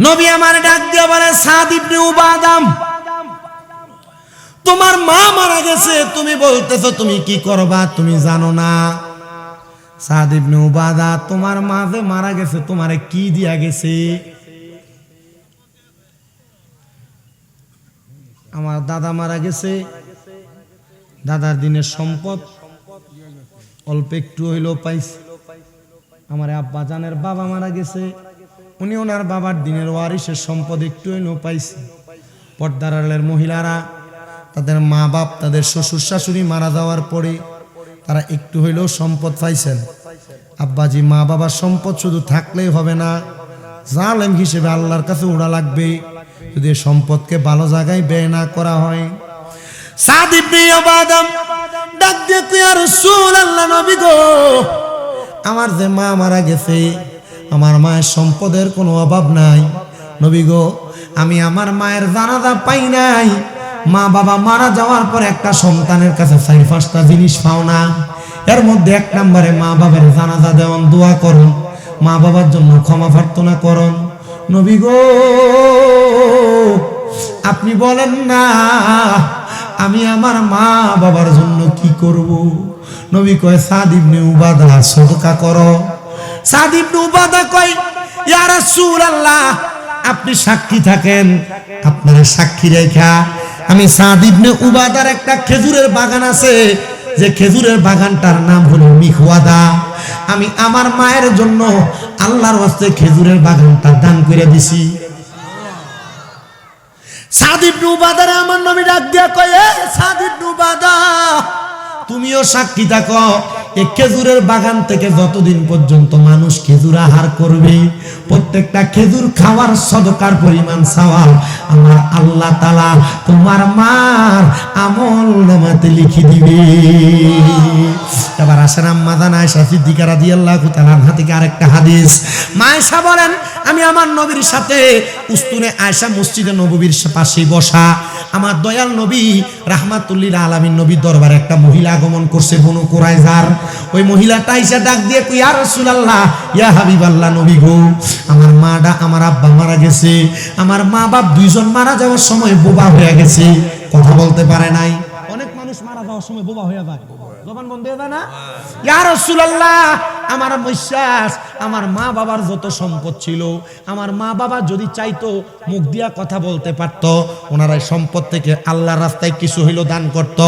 নবী আমার ডাক দিয়ে বলে, সাদ ইবনে উবাদা, তোমার মা মারা গেছে, তুমি বলতেছো তুমি কি করবা, তুমি জানো না। সাদ ইবনে উবাদা, তোমার মা যে মারা গেছে তোমারে কি দিয়া গেছে? আমার দাদা মারা গেছে, দাদার দিনের সম্পদ অল্প একটু হইলেও পাইছে। আমার আব্বা জানের বাবা মারা গেছে, উনি ওনার বাবার দিনের ওয়ারিসের সম্পদ একটু হইলেও পাইছে। পর্দার আড়ালের মহিলারা তাদের মা বাপ, তাদের শ্বশুর শাশুড়ি মারা যাওয়ার পরে তারা একটু হইলেও সম্পদ পাইছেন। আব্বাজি মা বাবার সম্পদ শুধু থাকলেই হবে না, জালেম হিসেবে আল্লাহর কাছে উড়া লাগবে যদি সম্পদকে ভালো জায়গায় ব্যয় না করা হয়। সাদ ইবনে উবাদা ডাক দিয়ে কই, ইয়া রাসূলুল্লাহ নবী গো, আমার যে মা মারা গেছে, আমার মায়ের সম্পদের কোনো অভাব নাই। নবী গো, আমি আমার মায়ের জানাজা পাই নাই। মা বাবা মারা যাওয়ার পর একটা সন্তানের কাছে 4-5টা জিনিস পাও না, এর মধ্যে 1 নম্বরে মা বাবার জানাজা দেওয়ান, দোয়া করুন, মা বাবার জন্য ক্ষমা প্রার্থনা করুন। নবী গো, আপনি বলেন না আমি আমার মা বাবার জন্য কি করব? নবী কয়, সাদ ইবনে উবাদা সদকা করো। সাদ ইবনে উবাদা কয়, ইয়া রাসূলুল্লাহ আপনি সাক্ষী থাকেন, আপনারা সাক্ষী রেখা আমি সাদ ইবনে উবাদার একটা খেজুরের বাগান আছে, যে খেজুরের বাগানটার নাম হলো মিখওয়াদা, আমি আমার মায়ের জন্য আল্লাহর ওয়াস্তে খেজুরের বাগানটা দান করে দিছি। সাদ ইবনে উবাদারে আমার নবী ডাক দিয়া কয়, এ সাদ ইবনে উবাদা, তুমিও সাক্ষী থাকো, এই খেজুরের বাগান থেকে যতদিন পর্যন্ত মানুষ খেজুর আহার করবে, প্রত্যেকটা খেজুর খাওয়ার সদকার পরিমাণ সওয়াব আমার আল্লাহ তাআলা তোমার মার আমল নামাতে লিখে দিবে। এবার আসেন আম্মা জান আয়েশা সিদ্দিকা রাদিয়াল্লাহু তাআলা আনহা থেকে আরেকটা হাদিস। মা আয়েশা বলেন, আমি আমার নবীর সাথে উস্তুনে আয়েশা মসজিদে নববীর পাশেই বসা, আমার দয়াল নবী রাহমাতুল লিল আলামিন নবীর দরবারে একটা মহিলা আগমন করছে, বনু কুরাইজার। ওই মহিলাটা আয়েশা ডাক দিয়ে কই, ইয়া রাসূলুল্লাহ ইয়া হাবিবাল্লাহ নবী গো, আমার আব্বা মারা গেছে, আমার মা বাপ দুইজন মারা যাওয়ার সময় বোবা হয়ে গেছে, কথা বলতে পারে নাই। অনেক মানুষ মারা যাওয়ার সময় বোবা হয়ে যায়, জবান বন্ধ হয়ে যায় না? ইয়া রাসূলুল্লাহ আমার বিশ্বাস, আমার মা বাবার যত সম্পদ ছিল, আমার মা বাবা যদি চাইতো মুখ দিয়া কথা বলতে পারত, ওনারা সম্পদ থেকে আল্লাহর রাস্তায় কিছু হইলো দান করত।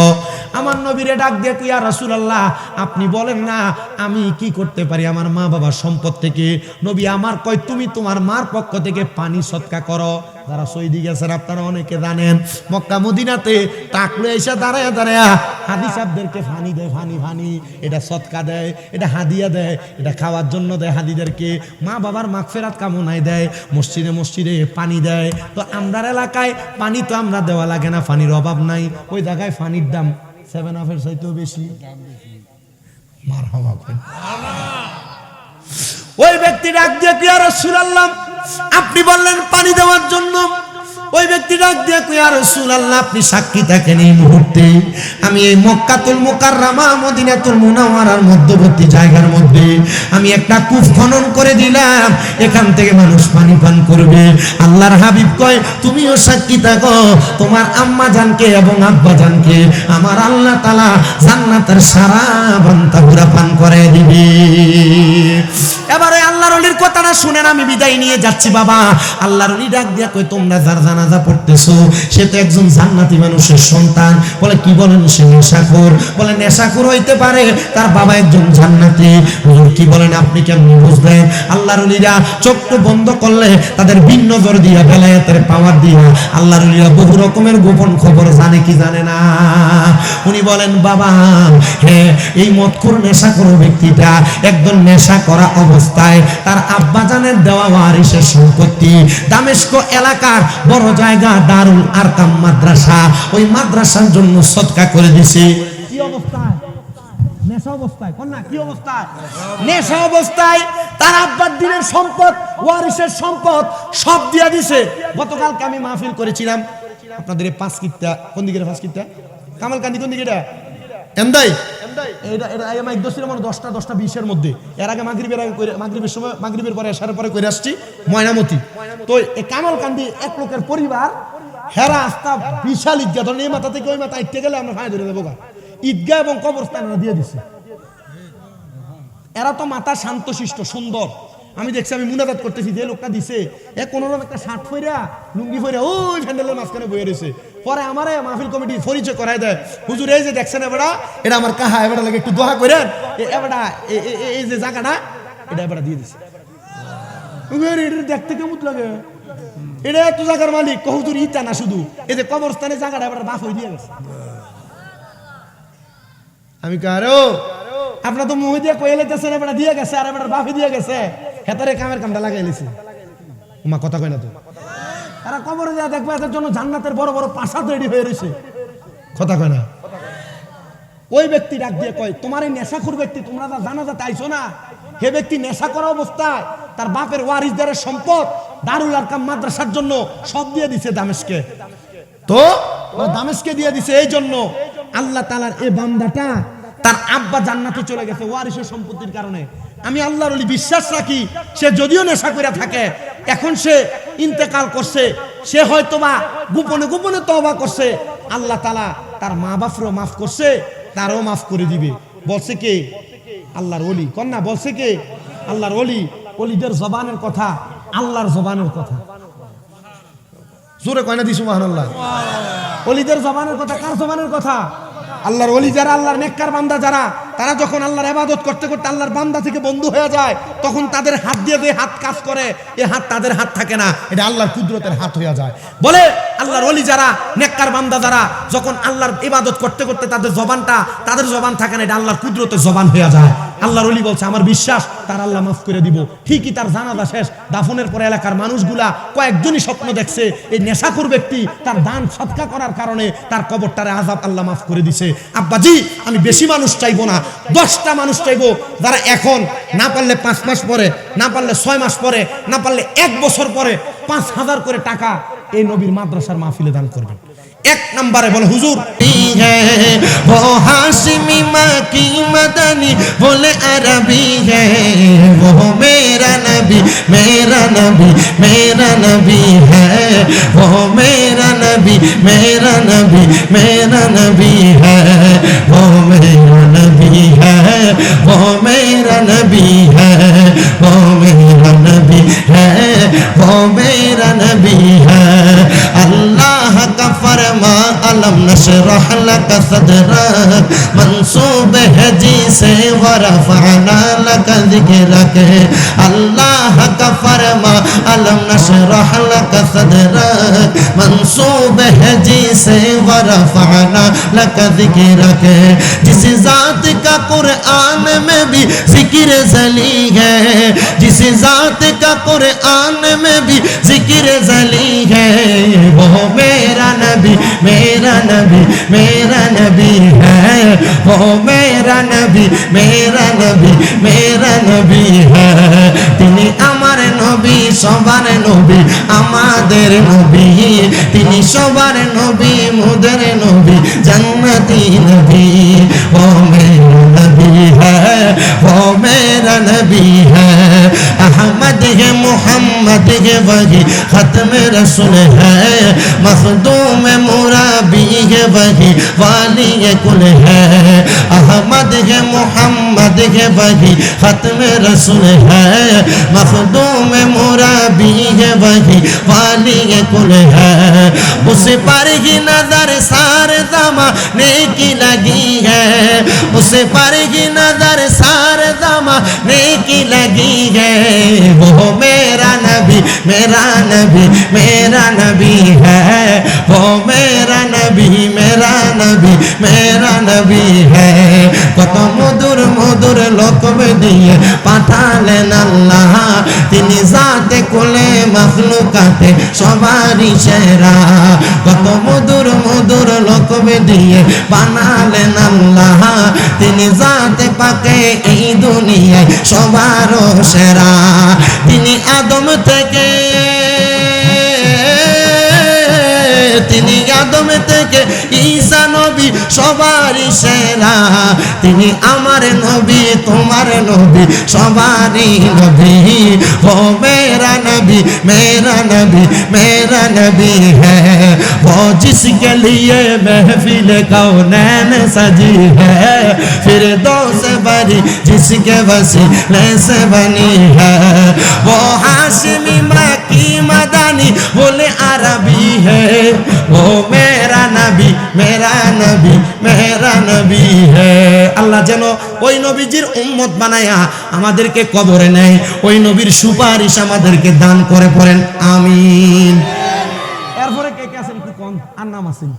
আমার নবীরে ডাক দিয়ে কই, ইয়া রাসূলুল্লাহ আপনি বলেন না আমি কি করতে পারি আমার মা বাবার সম্পদ থেকে? নবী আমার কয়, তুমি তোমার মার পক্ষ থেকে পানি সদকা করো। যারা সৌদি গেছেন আপনারা অনেকে জানেন, মক্কা মদিনাতে টাকলে এসে দাঁড়ায় দাঁড়ায় হাদি সাহেবদেরকে ফানি দেয়, ফানি এটা সদকা দেয়, এটা হাদিয়া দেয়, এটা খাওয়ার জন্য দেয় হাদিদেরকে, মা বাবার মাগফিরাত কামনায় দেয়, মসজিদে মসজিদে পানি দেয়। তো আমরার এলাকায় পানি তো আমরা দেওয়া লাগে না, পানির অভাব নাই, ওই জায়গায় পানির দাম 7 আপের চাইতেও বেশি। মারহাবা কই। ওই ব্যক্তি ডাক দিয়ে কই, ইয়া রাসূলুল্লাহ আপনি বললেন পানি দেওয়ার জন্য। ওই ব্যক্তি ডাক দিয়ে কই, ইয়া রাসূলুল্লাহ আপনি সাক্ষী থাকেন, এই মুহূর্তে আমি এই মক্কাতুল মুকাররমা মদিনাতুল মুনাওয়ারার মধ্যবর্তী জায়গার মধ্যে আমি একটা কূপ খনন করে দিলাম, এখান থেকে মানুষ পানি পান করবে। আল্লাহর হাবিব কয়, তুমিও সাক্ষী থাকো, তোমার আম্মা জানকে এবং আব্বা জানকে আমার আল্লাহ তাআলা জান্নাতের সারা বান্তাগুরা পান করে দিবে। এবারে আল্লাহর ওলির কথাটা শুনেন, আমি বিদায় নিয়ে যাচ্ছি বাবা। আল্লাহর ওলি ডাক দিয়া কই, তোমরা যার জানাজা পড়তেছো সে তো একজন জান্নাতি মানুষের সন্তান। বলে কি বলেন, সে নেশাখোর? বলে নেশাখোর হইতে পারে, তার বাবা একজন জান্নাতি। হুজুর কি বলেন, আপনি কেমন বুঝবেন? আল্লাহর ওলিরা চোখ বন্ধ করলে তাদের ভিন্ন নজর দিয়া, বেলায়েতের পাওয়ার দিয়া আল্লাহর ওলিরা বহু রকমের গোপন খবর জানে কি জানে না। উনি বলেন, বাবা হ্যাঁ এই মদখোর নেশাখোর ব্যক্তিটা একজন নেশা করা অবস্থায় তার আব্বা জানের দেওয়া ওয়ারিসের সম্পত্তি দামেস্ক এলাকার বড় জায়গা দারুল আরকাম মাদ্রাসা, ওই মাদ্রাসার জন্য সদকা করে দিছে। কি অবস্থায়? নেশা অবস্থায়, কোন না কি অবস্থায়, নেশা অবস্থায় তার আব্বার দিনের সম্পদ, ওয়ারিসের সম্পদ সব দিয়া দিছে। গতকালকে আমি মাহফিল করেছিলাম আপনাদের এই 5 কিত্তা, কোন দিকে 5 কিত্তা কামালকান্দি, কোন দিকে এটা এন্দাই, এটা এটা আমি এক দোষের মানে 10:20 এর মধ্যে, এর আগে মাগরিবের আগে মাগরিবের সময়, মাগরিবের পরে এশারের পরে করে আসছি ময়নামতি। তো এই কামালকান্দি এক লোকের পরিবার হেরা আস্থা বিশাল ঈদগাহ, ধরেন এই মাথা থেকে ওই মাথা ইটতে গেলে আমরা ফাঁয় ধরে দেবো গা, ঈদগাহ এবং কবরস্থান দিয়ে দিছে। এরা তো মাথা শান্তশিষ্ট সুন্দর, আমি দেখছি, আমি মুনাজাত করতেছি, যে লোকটা দিছে কোনোরকম একটা শার্ট পইরা লুঙ্গি পইরা ওই প্যান্ডেলের মাঝখানে বয়ে রয়েছে। পরে আমারে মাহফিল কমিটি পরিচয় করাই দেয়, হুজুর এই যে দেখছেন এবারে এটা আমার কাহা, এবারে লাগে একটু দোয়া করেন, এবারে এই যে জায়গাটা এটা এবারে দিয়ে দিছে। দেখতে কেমন লাগে, এটা এত জায়গার মালিক, হুজুর ইটা না শুধু এই যে কবরস্থানে জায়গাটা এবারে বাফ হয়ে দিয়ে গেছে। আমি কারো আপনার তো মুহ দিয়ে কয়ে লেতেছেন, এবারে দিয়ে গেছে, আর এবারে বাফে দিয়ে গেছে, হেতারে কামের কামটা লাগাই লেছে। মা কথা কয় না তো, এরা কবরে যা দেখবে এদের জন্য জান্নাতের বড় বড় প্রাসাদ রেডি হয়ে রয়েছে, কথা কয় না। ওই ব্যক্তি ডাক দিয়ে কয়, তোমার এই নেশাখোর ব্যক্তি, তোমরা যা জানাজাতে আইছো না, হে ব্যক্তি নেশা করা অবস্থায় তার বাপের ওয়ারিসদারের সম্পদ দারুল আরকাম মাদ্রাসার জন্য সব দিয়ে দিছে দামেস্কে। তো দামেস্কে দিয়ে দিছে এই জন্য আল্লাহ তাআলার এই বান্দাটা তার আব্বা জান্নাতে চলে গেছে ওয়ারিসের সম্পত্তির কারণে। আমি আল্লাহর ওলি বিশ্বাস রাখি, সে যদিও নেশা করে থাকে, এখন সে ইন্তেকাল করছে, সে হয়তোবা গোপনে গোপনে তওবা করছে, আল্লাহ তাআলা তার মা বাপরও মাফ করছে, তারও মাফ করে দিবে। বলছে কে? আল্লাহর ওলি, কন্যা বলছে কে? আল্লাহর ওলি। ওলিদের জবানের কথা আল্লাহর জবানের কথা, জোরে কয় না দি সুবহানাল্লাহ। ওলিদের জবানের কথা কার জবানের কথা? আল্লাহর ওলি যারা, আল্লাহর নেককার বান্দা যারা, তারা যখন আল্লাহর ইবাদত করতে করতে আল্লাহর বান্দা থেকে বন্ধু হয়ে যায়, তখন তাদের হাত দিয়ে যে হাত কাজ করে, এই হাত তাদের হাত থাকে না, এটা আল্লাহর কুদরতের হাত হয়ে যায়। বলে আল্লাহর ওলি যারা, নেককার বান্দা যারা, যখন আল্লাহর ইবাদত করতে করতে তাদের জবানটা, তাদের জবান থাকে না, এটা আল্লাহর কুদরতের জবান হয়ে যায়। আল্লাহর ওলি বলছে, আমার বিশ্বাস তার আল্লাহ মাফ করে দিব। ঠিকই তার জানাজা শেষ, দাফনের পরে এলাকার মানুষগুলা কয়েকজনই স্বপ্ন দেখছে এই নেশাখোর ব্যক্তি তার দান সদকা করার কারণে তার কবরটারে আযাব আল্লাহ মাফ করে দিছে। আব্বাজি, আমি বেশি মানুষ চাইবো না, 10টা মানুষ চাইবো যারা এখন না পারলে 5 মাস পরে, না পারলে 6 মাস পরে, না পারলে 1 বছর পরে 5000 করে টাকা এই নবীর মাদ্রাসার মাহফিলে দান করবেন। 1 নম্বরে বলে হুজুর वो हाशिमी मकी मदनी बोले अरबी है, वो मेरा नबी मेरा नबी मेरा नबी है, वो मेरा नबी मेरा नबी मेरा नबी है, वो मेरा नबी है, वो मेरा नबी है, वो मेरा नबी है, वो मेरा नबी है। अल्लाह का फरमा अलम नशरह लक सदरक मंसूब है जी से वरफअना लक ज़िक्रक। अल्लाह का फरमा अलम नशरह लक सदरक मंसूब है जी से वरफअना लक ज़िक्रक। जिस ज़ात का कुरआन में भी ज़िक्र ज़ली है, जिस ज़ात का कुरआन में भी ज़िक्र ज़ली है, वो मेरा नबी मेरा नबी मेरा नबी है, वो मेरा नबी मेरा नबी मेरा नबी है। তিনি আমার নবী সবার নবী আমাদের নবী, তিনি সবার নবী মোদের নবী জান্নাতি নবী। वो मेरा नबी है, वो मेरा नबी है। अहमद है मोहम्मद है वही खत्म रसूल है, मखदूम मुराबी है वही वाली कुल है। अहमद है मोहम्मद है वही खत्म रसूल है, मखदूम मुराबी है वही वाली कुल है। उस पर ही नजर सारे ज़माने की लगी है, उस पर ही नजर सारे ज़माने की लगी है। वो मेरा नबी मेरा नबी मेरा नबी है, वो मेरा नबी নবী মেরা নবী মেরা নবী হ্যায়। কত মধুর মধুর লোকব দিয়ে পাঠালেন আল্লাহ, তিনি জাতে কোলে মাখলুকাতে সবারই সেরা। কত মধুর মধুর লোকব দিয়ে বানালেন আল্লাহ, তিনি জাতে পাকে এই দুনিয়ায় সবারও সেরা। তিনি আদম থেকে ঈসা নবী সবারই সেরা। তিনি আমার নবী তোমার নবী সবারই নবী। ও মেরা নবী মেরা নবী মেরা নবী হ্যায়। वो जिसके लिए महफिल कौनैन सजी है, फिरदौस बरी जिसके वसीले से बनी है। वो हाशिमी मक्की मदानी बोले अरबी है। वो मेरा नबी मेरा नबी मेरा नबी है। আল্লাহ যেন ওই নবীজির উম্মত বানায়া আমাদেরকে কবরে নেয়, ওই নবীর সুপারিশ আমাদেরকে দান করে পড়েন আমিন। এরপরে কে কে আছেন একটু কোন আর নাম আছেন?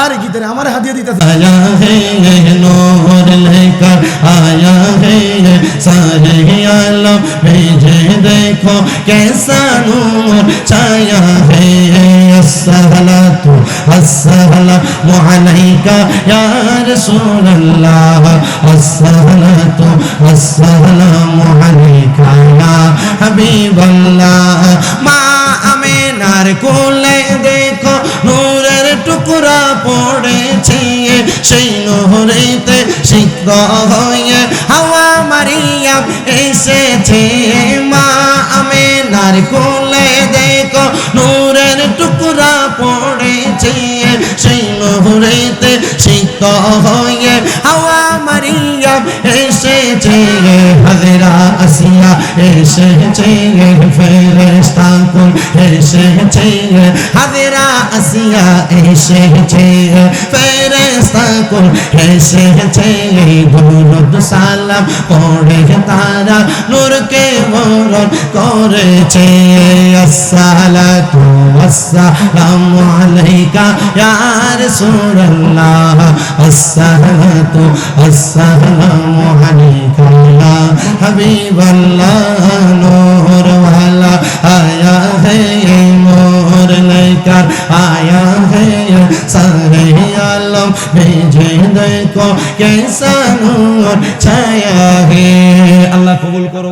আরে কি তেরে আমার হাদিয়া দিতে আয়া হে নূর লেकर आया है सारे आलम भेजे देखो कैसा नूर छाया है। अस्सलातु अस्सलामु अलैका या रसूल अल्लाह, अस्सलातु अस्सलामु अलैका या हबीब अल्लाह। मा আমেনার কোলে দেখো নূরের টুকরা পড়েছে, সেই নূরেতে সিক্ত হয়ে হাওয়া মারিয়াম এসেছে। মা আমেনার কোলে দেখো নূরের টুকরা পড়েছে, সেই নূরেতে সিক্ত হয়ে হাওয়া মারিয়াম এসেছে। হাজরা আসিয়া এসেছে, ফেরেশতা কুল এসেছে। হাজরা আসিয়া এসেছে, ফেরেশতা কুল এসেছে। দুরূদ সালাম পড়ে তারা নূরকে বরণ করেছে। আসসালাতু ওয়াসসালামু আলাইকা ইয়া রাসূলুল্লাহ, আসসালাতু ওয়াসসালামু আলাইকা ইয়া হাবিবাল্লাহ। নূর वाला आया है मोर लेकर आया है सारे आलम भेजे देखो कैसा नूर छाया है। अल्लाह कबूल करो।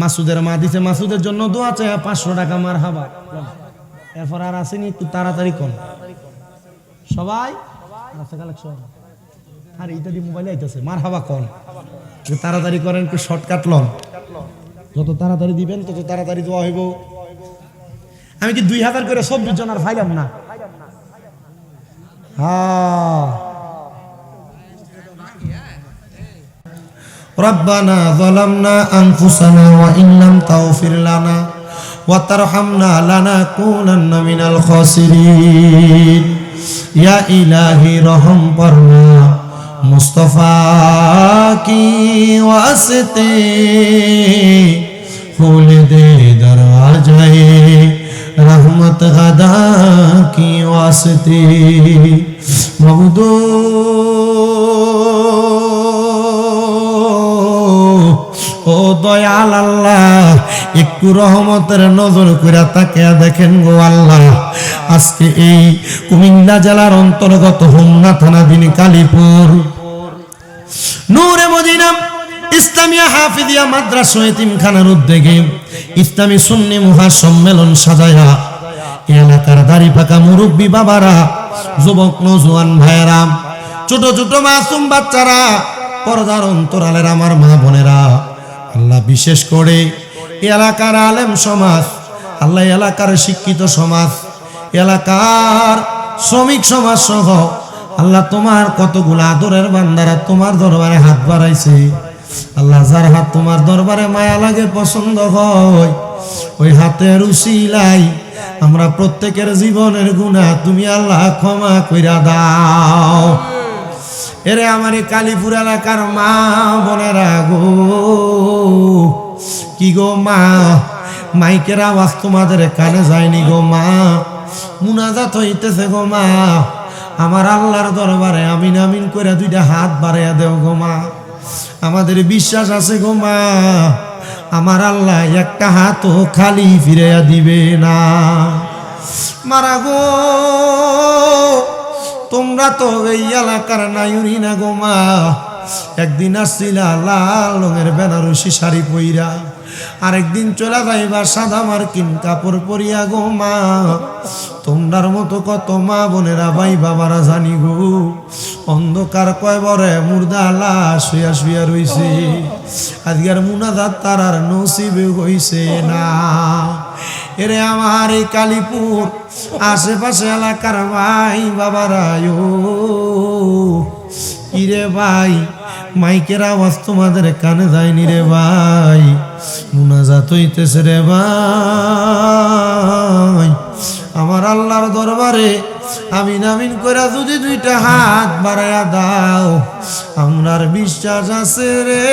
মাসুদের মা দিছে, মাসুদের জন্য দোয়া চাই 500 টাকা মারহাবা। এরপর আর আসেনি, একটু তাড়াতাড়ি কোন সবাই আছে কালেকশন। আর এটা দিয়ে মোবাইলে আইতাছে মারহাবা কোন, তাড়াতাড়ি করেন, একটু শর্টকাট লন। যত তাড়াতাড়ি দিবেন তত তাড়াতাড়ি দোয়া হইব। আমি কি 2000 করে 24 জনের ফাইলাম না? হ্যাঁ। রব্বানা যালামনা আনফুসানা ওয়া ইন লাম তাগফির লানা ওয়া তারহামনা লানাকুনান্না মিনাল খাসিরিন। ইয়া ইলাহি রহম ফরমা मुस्तफा की वास्ते, खोल दे दरवाज़े रहमत गदा की वास्ते। मबदू ও দয়াল আল্লাহ, একটু রহমতের নজর করে তাকিয়া দেখেন গো আল্লাহ। আজকে এই কুমিল্লা জেলার অন্তর্গত হোমনা থানাধীন কালীপুর নূরে মদিনা ইসলামিয়া হাফিজিয়া মাদ্রাসা এতিমখানার উদ্যোগে ইসলামী সুন্নি মহাসম্মেলন সাজায়া এলাকার দাড়ি পাকা মুরব্বী বাবারা, যুবক নওজোয়ান ভাইয়েরা, ছোট ছোট মাসুম বাচ্চারা, পর্দার অন্তরালের আমার মা বোনেরা, আল্লাহ বিশেষ করে এলাকার আলেম সমাজ, আল্লাহ এলাকার শিক্ষিত সমাজ, এলাকার শ্রমিক সমাজ সহ আল্লাহ তোমার কতগুলো আদরের বান্দারা তোমার দরবারে হাত বাড়াইছে। আল্লাহ যার হাত তোমার দরবারে মায়া লাগে, পছন্দ হয়, ওই হাতের উসিলাই আমরা প্রত্যেকের জীবনের গুনাহ তুমি আল্লাহ ক্ষমা কইরা দাও। এরে আমার কালীপুর এলাকার মা বোনেরা গো, কি গো মা, মাইকের আওয়াজ তোমাদের কানে যায়নি গো মা? মুনাজাত হইতেছে গো মা, আমার আল্লাহর দরবারে আমিন আমিন করে দুইটা হাত বাড়াইয়া দেও গো মা। আমাদের বিশ্বাস আছে গো মা, আমার আল্লাহ একটা হাতও খালি ফিরাইয়া দিবে না। মারা গো, তোমরা তো এই এলাকার নাইউরি না গো মা। একদিন আসছিলা লাল রঙের বেনারসি শাড়ি পইরা, আরেকদিন চলে যাইবা সাদা মার্কিন কাপড় পরিয়া গো মা। তোমরার মতো কত মা বোনেরা ভাই বাবারা জানি গো, অন্ধকার কয়বরে মুর্দা লাশ শুয়া শুয়া রইছে। আজকের মুনাজাত তার আর নসিবে হইছে না। এরে আমার এই কালীপুর আশেপাশে এলাকার ভাই বাবারা, ইরে ভাই মাইকের আওয়াজ তোমাদের কানে যায়নি রে ভাই? মুনাজাত হইতেছে রে ভাই। আমার আল্লাহর দরবারে আমিন আমিন করে যদি দুইটা হাত বাড়াইয়া দাও, আমরার বিশ্বাস আছে রে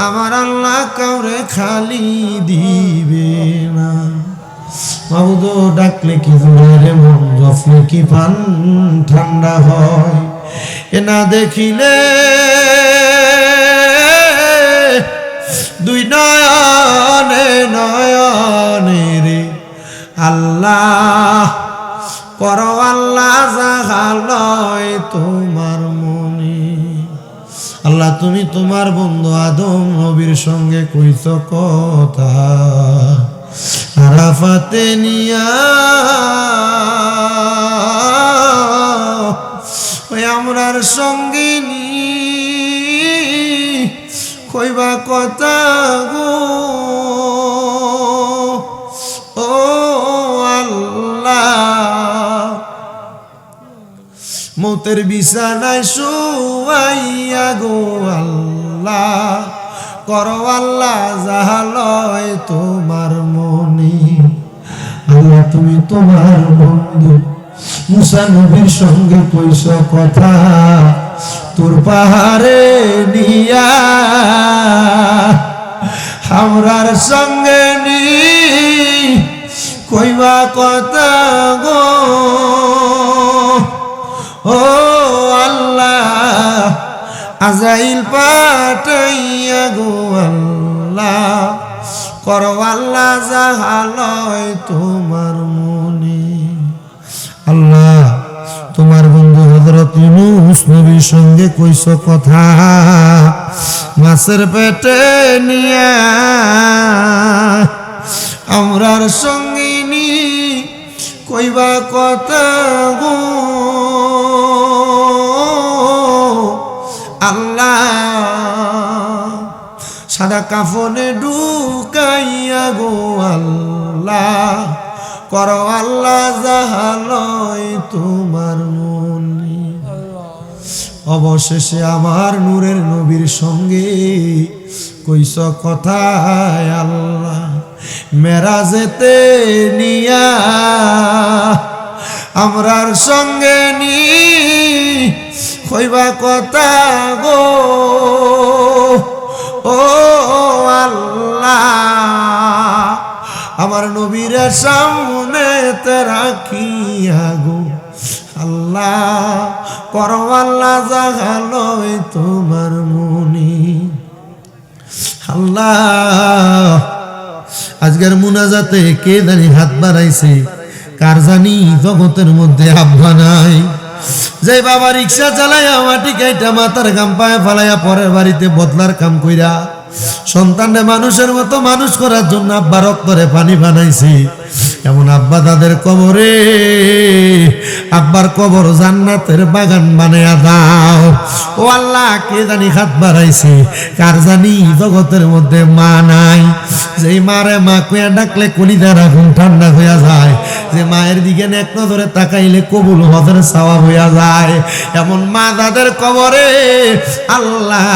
আমার আল্লাহ কাউরে খালি দিবে না। মাবুদ ডাকলে কি জোরে রে মন, জফলে কি পান ঠান্ডা হয়। এ না দেখিলে দুই নয়নে নয়নে রে আল্লাহ করো আল্লাহ জাগালয় তোমার মনে। আল্লাহ তুমি তোমার বন্ধু আদম নবীর সঙ্গে কইছ কথা, আরাফাতে নিয়া ওই আমরার সঙ্গিনী কইবা কথা গো। ও আল্লাহ, মৌতের বিছানায় শুয়াইয়া গো আল্লাহ করো আল্লাহ জাহালয় তোমার মনে। আল্লাহ তুমি তোমার বন্ধু মুসা নবীর সঙ্গে কইছ কথা, তোর পাহাড়ে নিয়া আমরার সঙ্গে নি কইবা কথা গো। ও আল্লাহ আজাইল পাঠাইয়া গো আল্লাহ করো আল্লাহ জাহালয় তোমার মনে। আল্লাহ তোমার বন্ধু হযরত ইউনূস নবীর সঙ্গে কইছ কথা, মাছের পেটে নিয়া আমরার সঙ্গিনী কইবা কথা গো আল্লাহ। সাদা কাফনে ঢুকাইয়া গো আল্লাহ করো আল্লাহ জাহালয় তোমার মনে। অবশেষে আমার নূরের নবীর সঙ্গে কইছ কথা আল্লাহ, মেরাজেতে নিয়া আমরার সঙ্গে নি কইবা কথা গো। ও আল্লাহ আমার নবীর সামনে রাখিয়া গো আল্লাহ করো আল্লাহ জাগালয় তোমার মনে। আল্লাহ আজকের মুনাজাতে কে জানি হাত বাড়াইছে, কার জানি জগতের মধ্যে আব্বা নাই। যে বাবা রিক্সা চালাইয়া মাটি কাইটা মাথার গাম পায়ে ফালাইয়া পরের বাড়িতে বদলার কাম কইরা সন্তানরে মানুষের মতো মানুষ করার জন্য আব্বা রক্তরে পানি বানাইছে, এমন আব্বা তাদের কবরে আব্বার কবর জান্নাতের বাগান বানায়া দাও। ও আল্লাহ কে জানি হাত বাড়াইছে, কার জানি জগতের মধ্যে মা নাই। যেই মারে মা কইয়া ডাকলে কলিজার আগুন ঠান্ডা হইয়া যায়, যে মায়ের দিকে এক নজরে তাকাইলে কবুল হজের সওয়াব হইয়া যায়, এমন মা তাদের কবরে আল্লাহ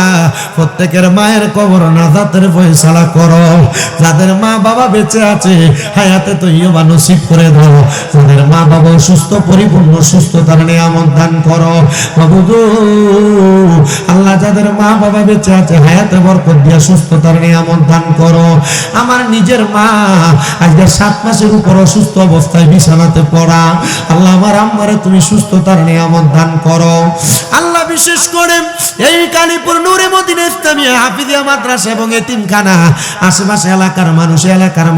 প্রত্যেকের মায়ের কবর নাজাতের ফয়সালা করো। যাদের মা বাবা বেঁচে আছে হায়াতে তো ইয়বা নসিব করে দাও, যাদের মা বাবা সুস্থ পরিপূর্ণ পরিপূর্ণ সুস্থতার নিয়ামত দান করো মাবুদ। আল্লাহ যাদের মা বাবা বেঁচে আছে হায়াতে বরকত দিয়া সুস্থতার নিয়ামত দান করো। আমার নিজের মা আজকে 7 মাসের উপর অসুস্থ অবস্থায় বিছানাতে পড়া, আল্লাহ আমার আম্মারে তুমি সুস্থতার নিয়ামত দান করো। আল্লাহ বিশেষ করে এই কালীপুর নূরে মদিনা ইসলামিয়া হাফিজিয়া মাদ্রাসা এবং এতিমখানা আশেপাশে এলাকার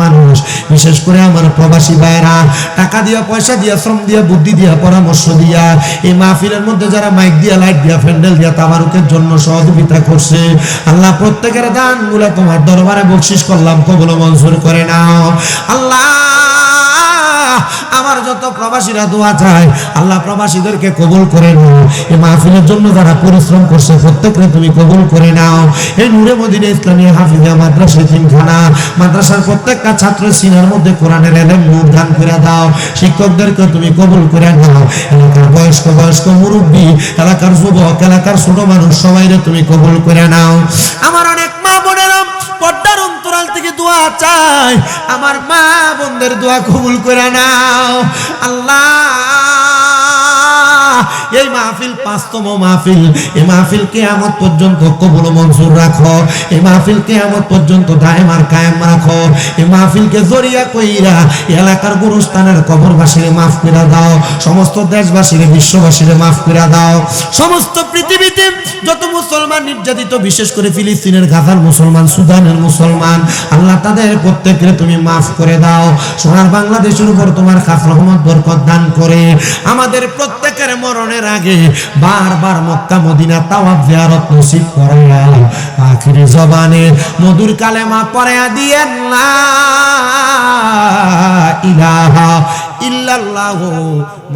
মানুষ বিশেষ করে আমার প্রবাসী ভাইরা টাকা দিয়া পয়সা দিয়া শ্রম দিয়া বুদ্ধি দিয়া পরামর্শ দিয়া এই মাহফিলের মধ্যে যারা মাইক দিয়া লাইট দিয়া প্যান্ডেল দিয়া তাবারুকের জন্য সহযোগিতা করছে, আল্লাহ প্রত্যেকের দানগুলো তোমার দরবারে বকশিশ করলাম, কবুল মঞ্জুর করে নাও। আল্লাহ আমার যত প্রবাসীরা দোয়া চায় আল্লাহ প্রবাসীদেরকে কবুল করে নাও। এই মাহফিলের জন্য যারা পরিশ্রম করছে প্রত্যেককে তুমি কবুল করে নাও। এই নূরে মদিনা ইসলামিয়া হাফিজিয়া মাদ্রাসা এতিমখানা মাদ্রাসার প্রত্যেকটা ছাত্রের সিনার মধ্যে কোরআনের ইলম নূর দান করে দাও। শিক্ষকদেরকে তুমি কবুল করে নাও। এলাকার বয়স্ক মুরব্বী, এলাকার যুবক, এলাকার ছোট মানুষ সবাইরে তুমি কবুল করে নাও। আমার অনেক মা বোনেরা পর্দার অন্তরাল থেকে দোয়া চাই, আমার মা বোনদের দোয়া কবুল করে নাও। আল্লাহ এই মাহফিল 5তম মাহফিল, এই মাহফিল কিয়ামত পর্যন্ত কবুল মঞ্জুর রাখো। এই মাহফিল কিয়ামত পর্যন্ত দায়েম আর কায়েম রাখো। এই মাহফিলকে জরিয়া কইরা এলাকার গুরুস্থানের কবরবাসীরে মাফ করে দাও, সমস্ত দেশবাসীরে বিশ্ববাসীরে মাফ করে দাও। সমস্ত পৃথিবীতে যত মুসলমান নির্যাতিত, বিশেষ করে ফিলিস্তিনের গাজার মুসলমান, সুদানের মুসলমান, আল্লাহ তাদের প্রত্যেককে তুমি মাফ করে দাও। সোনার বাংলাদেশের উপর তোমার খাস রহমত বরকত দান করে আমাদের প্রত্যেকের মরণের আগে বারবার মক্কা মদিনা তাওয়াফ জিয়ারত নসিব করাইয়া আখিরি জবানে মধুর কালেমা পড়াইয়া দিয়েন লা ইলাহা ইল্লাল্লাহু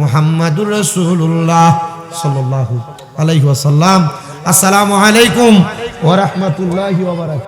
মুহাম্মাদুর রাসূলুল্লাহ সাল্লাল্লাহু আলাইহি ওয়াসাল্লাম। আসসালামু আলাইকুম ওয়া রাহমাতুল্লাহি ওয়া বারাকাতুহু।